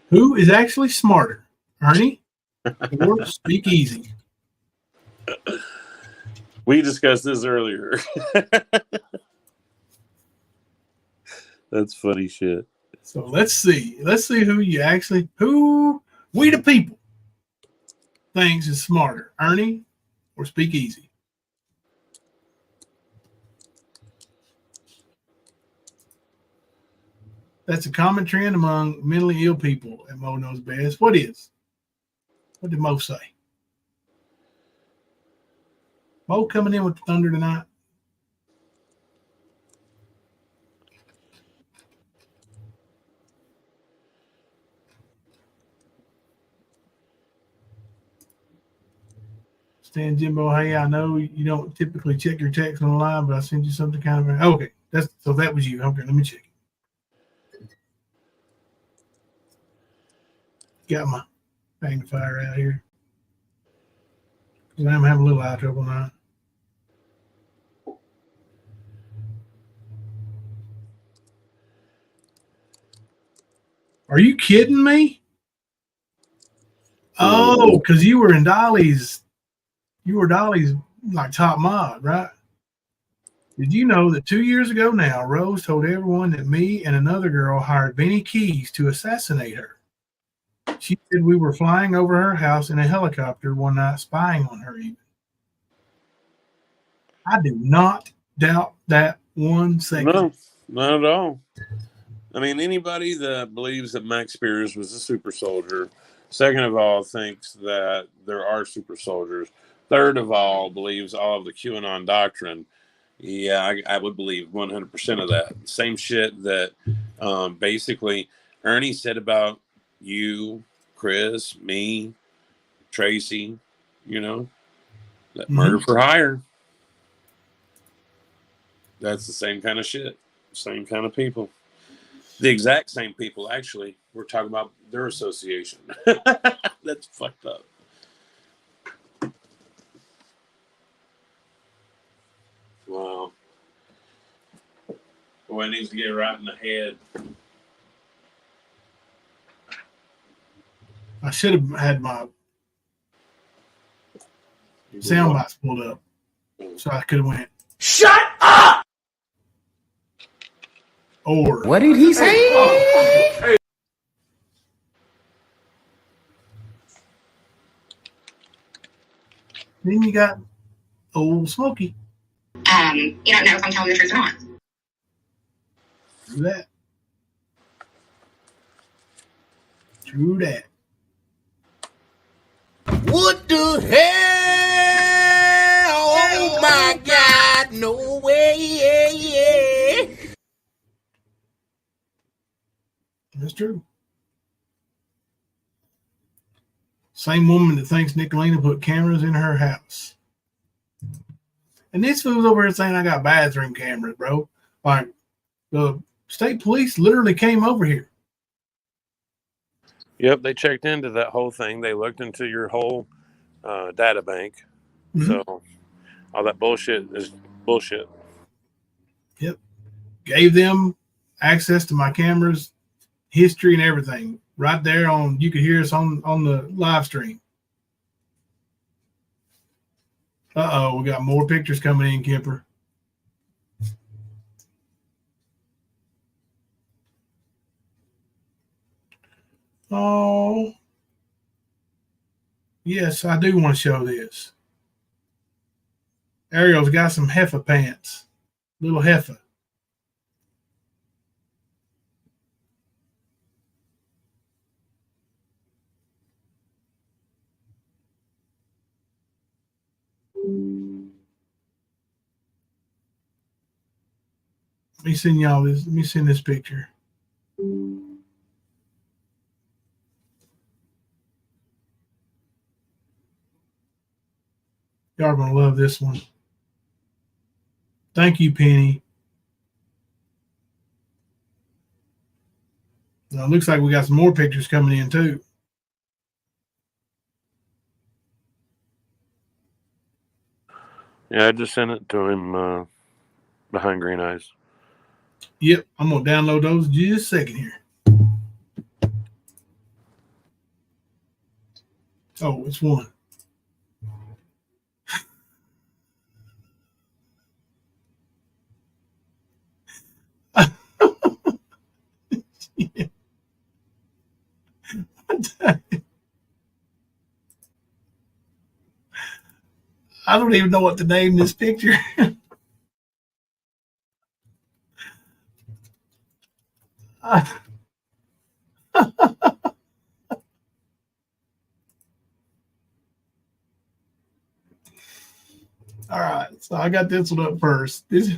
Who is actually smarter, Ernie or Speak Easy? We discussed this earlier. That's funny shit. So let's see. Let's see who we the people thinks is smarter, Ernie or Speak Easy. That's a common trend among mentally ill people, and Mo knows best. What is? What did Mo say? Mo coming in with the thunder tonight. Stan Jimbo, hey, I know you don't typically check your text online, but I sent you something kind of okay. So that was you. Okay, let me check. Got my magnifier out here. Because I'm having a little eye trouble now. Are you kidding me? Oh, because you were in Dolly's. You were Dolly's like top mod, right? Did you know that 2 years ago now, Rose told everyone that me and another girl hired Benny Keys to assassinate her? She said we were flying over her house in a helicopter one night, spying on her even. I do not doubt that 1 second. No, not at all. I mean, anybody that believes that Max Spears was a super soldier, second of all, thinks that there are super soldiers. Third of all, believes all of the QAnon doctrine. Yeah, I would believe 100% of that. Same shit that basically Ernie said about you, Chris, me, Tracy, that murder for hire. That's the same kind of shit. Same kind of people. The exact same people, actually. We're talking about their association. That's fucked up. Wow. Boy, it needs to get right in the head. I should have had my sound box pulled up so I could have went, "Shut up!" Or what did he say? Then you got old Smokey. You don't know if I'm telling the truth or not. True that. True that. What the hell? Oh my God, no way. That's true. Same woman that thinks Nicolina put cameras in her house. And this fool's over here saying I got bathroom cameras, bro. Like, the state police literally came over here. Yep, they checked into that whole thing. They looked into your whole data bank. Mm-hmm. So all that bullshit is bullshit. Yep. Gave them access to my cameras, history, and everything. Right there on, you could hear us on the live stream. Uh-oh, we got more pictures coming in, Kemper. Oh, yes, I do want to show this. Ariel's got some heifer pants. Little heifer. Let me send y'all this. Let me send this picture. Y'all are going to love this one. Thank you, Penny. Now, it looks like we got some more pictures coming in, too. Yeah, I just sent it to him behind Green Eyes. Yep, I'm going to download those in just a second here. Oh, it's one. Yeah. I don't even know what to name this picture. All right, so I got this one up first. This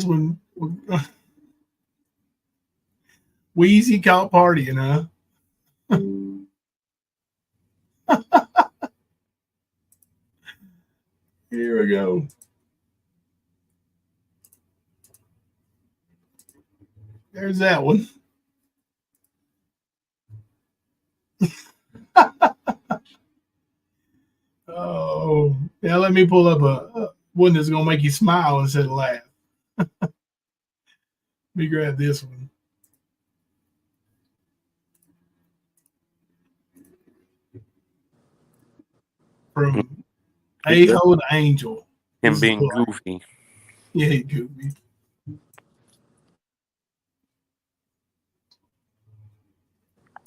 one, Wheezy caught partying, huh? Here we go. There's that one. Oh, yeah, let me pull up a one that's going to make you smile instead of laugh. Let me grab this one. from a-hole to angel. Him This is being cool. goofy. Yeah, he goofy.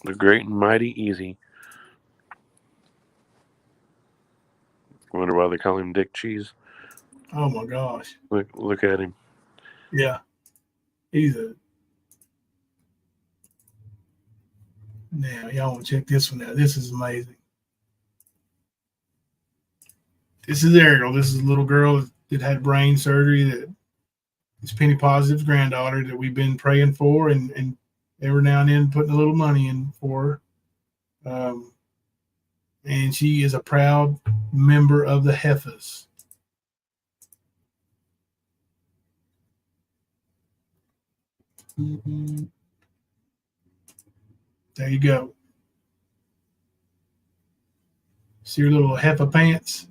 The great and mighty Easy. Wonder why they call him Dick Cheese. Oh my gosh. Look at him. Yeah. He's a. Now, y'all want to check this one out. This is amazing. This is Ariel. This is a little girl that had brain surgery that is Penny Positive's granddaughter that we've been praying for and every now and then putting a little money in for her. And she is a proud member of the Heifers. There you go. See your little heifer pants?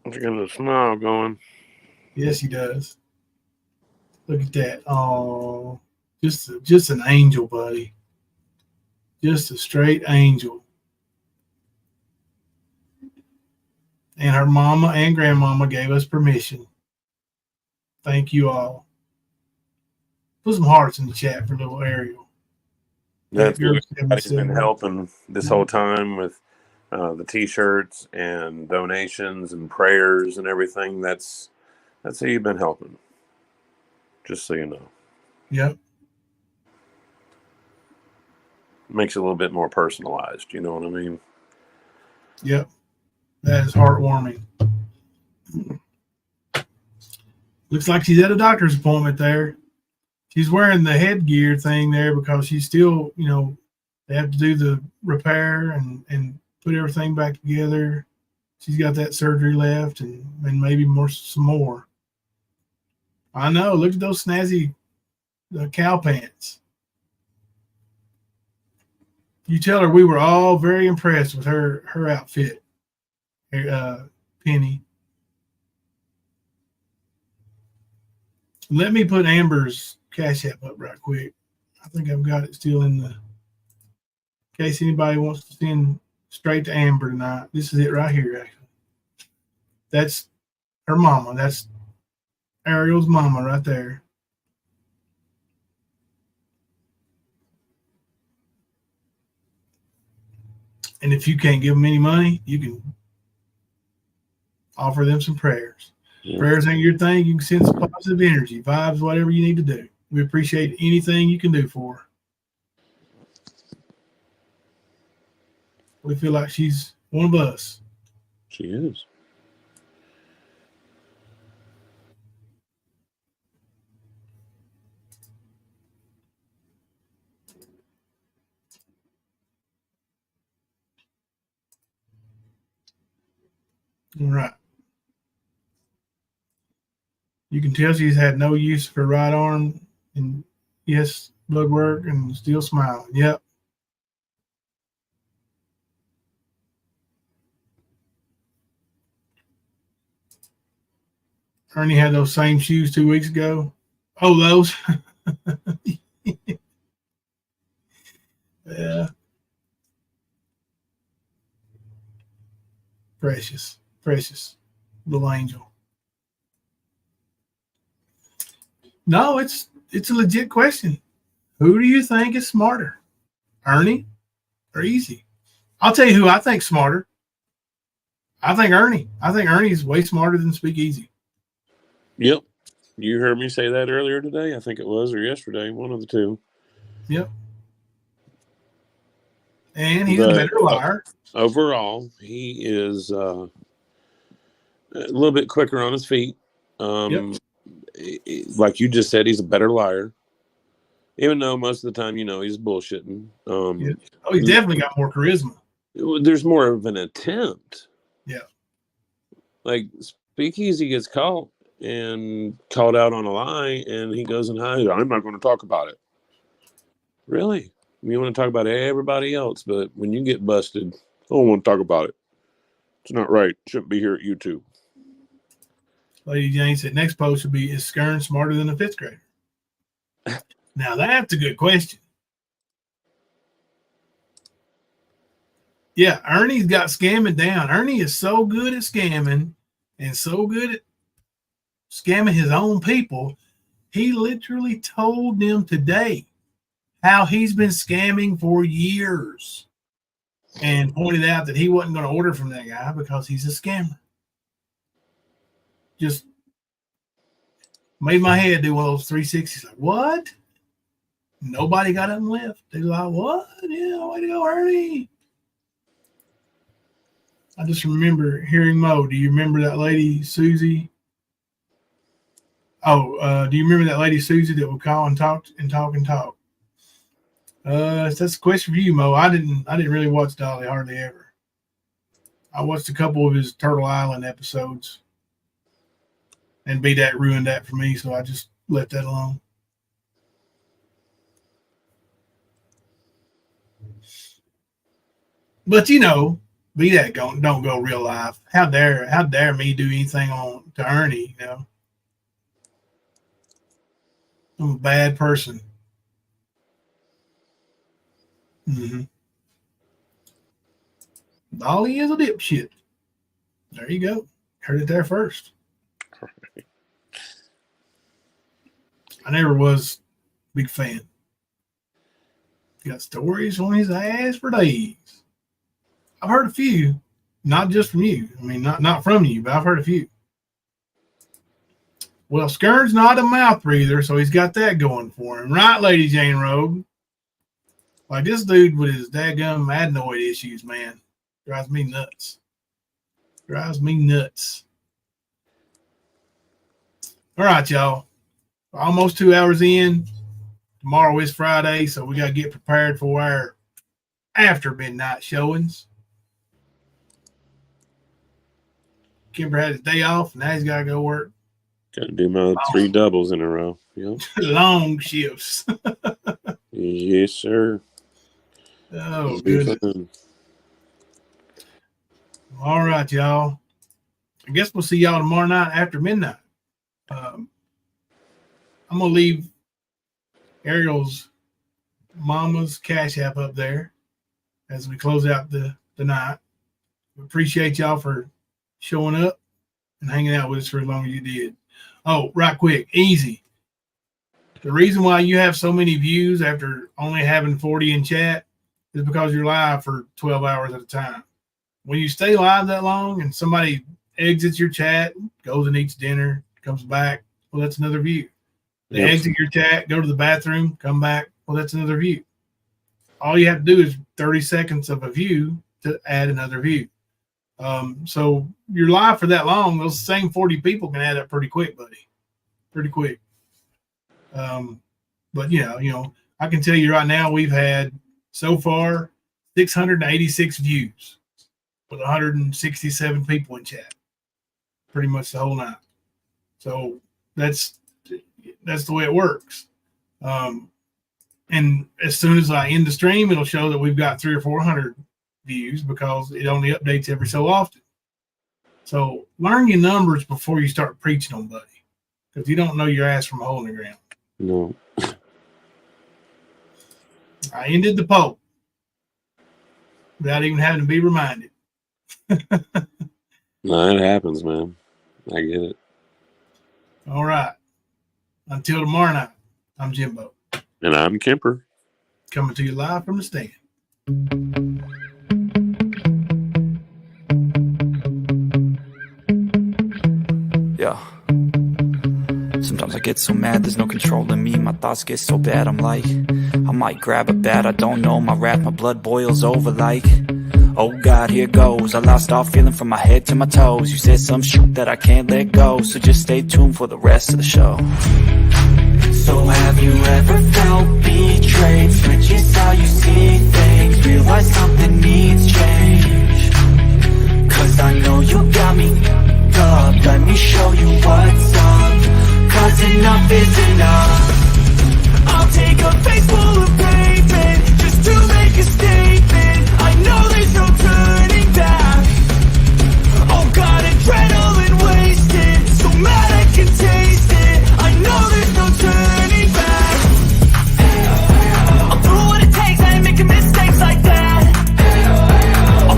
She's got a smile going. Yes, he does. Look at that. Oh, just an angel, buddy. Just a straight angel. And her mama and grandmama gave us permission. Thank you all. Put some hearts in the chat for little Ariel. That's Girl good. Everybody's been 77. helping this whole time with the T-shirts and donations and prayers and everything. That's how you've been helping. Just so you know. Yep. Makes it a little bit more personalized. You know what I mean? Yep. That is heartwarming. Looks like she's at a doctor's appointment there. She's wearing the headgear thing there because she's still, they have to do the repair and put everything back together. She's got that surgery left and maybe some more. I know. Look at those snazzy cow pants. You tell her we were all very impressed with her outfit, Penny. Let me put Amber's Cash App up right quick. I think I've got it still in case anybody wants to send straight to Amber tonight. This is it right here, actually. That's her mama. That's Ariel's mama right there. And if you can't give them any money, you can offer them some prayers. Yeah. Prayers ain't your thing. You can send some positive energy, vibes, whatever you need to do. We appreciate anything you can do for her. We feel like she's one of us. She is. All right. You can tell she's had no use for her right arm and yes, blood work and still smiling. Yep. Ernie had those same shoes 2 weeks ago. Oh, those. Yeah. Precious little angel. No, it's a legit question. Who do you think is smarter, Ernie or Easy? I'll tell you who I think smarter. I think Ernie. I think Ernie is way smarter than Speak Easy. Yep. You heard me say that earlier today. I think it was, or yesterday, one of the two. Yep. And he's a better liar. Overall, he is a little bit quicker on his feet. Yep. Like you just said, he's a better liar. Even though most of the time, he's bullshitting. Yeah. Oh, he's definitely got more charisma. There's more of an attempt. Yeah. Like Speakeasy gets caught and called out on a lie, and he goes and hides. I'm not going to talk about it. Really? You want to talk about everybody else, but when you get busted, I don't want to talk about it. It's not right. Shouldn't be here at YouTube. Lady Jane said, next post should be, is Skern smarter than a fifth grader? Now, that's a good question. Yeah, Ernie's got scamming down. Ernie is so good at scamming and so good at scamming his own people. He literally told them today how he's been scamming for years and pointed out that he wasn't going to order from that guy because he's a scammer. Just made my head do one of those 360s. Like, what? Nobody got up and left. They're like, what? Yeah, way to go, Ernie. I just remember hearing Mo. Do you remember that lady, Susie? Oh, do you remember that lady, Susie, that would call and talk and talk and talk? That's a question for you, Mo. I didn't really watch Dolly hardly ever. I watched a couple of his Turtle Island episodes. And B-Dat ruined that for me, so I just let that alone. But you know, B-Dat don't go real life. How dare me do anything to Ernie, you know? I'm a bad person. Mm-hmm. Dolly is a dipshit. There you go. Heard it there first. I never was a big fan. Got stories on his ass for days. I've heard a few, not just from you. I mean, not from you, but I've heard a few. Well, Skern's not a mouth breather, so he's got that going for him. Right, Lady Jane Rogue? Like this dude with his daggum adenoid issues, man. Drives me nuts. Drives me nuts. All right, y'all. Almost 2 hours in. Tomorrow is Friday, so we got to get prepared for our after midnight showings. Kimber had his day off, and now he's got to go work. Got to do my 3 doubles in a row. Yep. Long shifts. Yes, sir. Oh, good. All right, y'all. I guess we'll see y'all tomorrow night after midnight. I'm going to leave Ariel's mama's Cash App up there as we close out the night. We appreciate y'all for showing up and hanging out with us for as long as you did. Oh, right quick, easy. The reason why you have so many views after only having 40 in chat is because you're live for 12 hours at a time. When you stay live that long and somebody exits your chat, goes and eats dinner, comes back, well, that's another view. They exit your chat, go to the bathroom, come back, well, that's another view. All you have to do is 30 seconds of a view to add another view. So you're live for that long, those same 40 people can add up pretty quick, buddy. Pretty quick. But you know, I can tell you right now, we've had so far 686 views with 167 people in chat. Pretty much the whole night. So that's the way it works. And as soon as I end the stream, it'll show that we've got 300 or 400 views because it only updates every so often. So learn your numbers before you start preaching on, buddy, because you don't know your ass from a hole in the ground. No. I ended the poll without even having to be reminded. No, it happens, man. I get it. All right. Until tomorrow night, I'm Jimbo. And I'm Kemper. Coming to you live from the stand. Yeah. Sometimes I get so mad, there's no controlling me. My thoughts get so bad, I'm like, I might grab a bat, I don't know. My wrath, my blood boils over like, oh God, here goes. I lost all feeling from my head to my toes. You said some shit that I can't let go, so just stay tuned for the rest of the show. So have you ever felt betrayed? Switches how you see things, realize something needs change. Cause I know you got me up, let me show you what's up. Cause enough is enough. I'll take a face full of pavement just to make a statement. I know there's no turning back. Oh God, adrenaline wasted, so mad I can taste it. I know there's no turning back. I'll do what it takes, I ain't making mistakes like that. I'll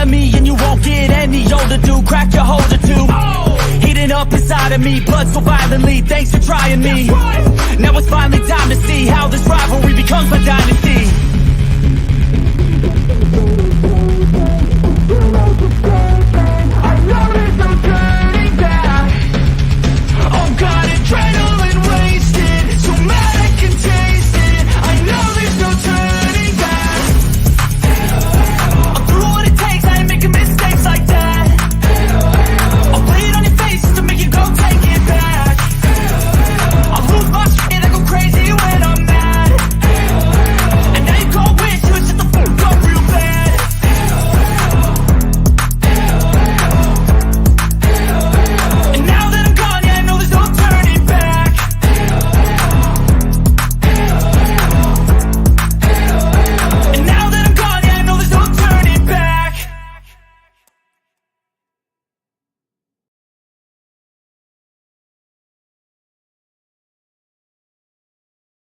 of me and you won't get any older, dude. Crack your holder too. Heating up inside of me, blood so violently. Thanks for trying me. Now it's finally time to see how this rivalry becomes my dynasty.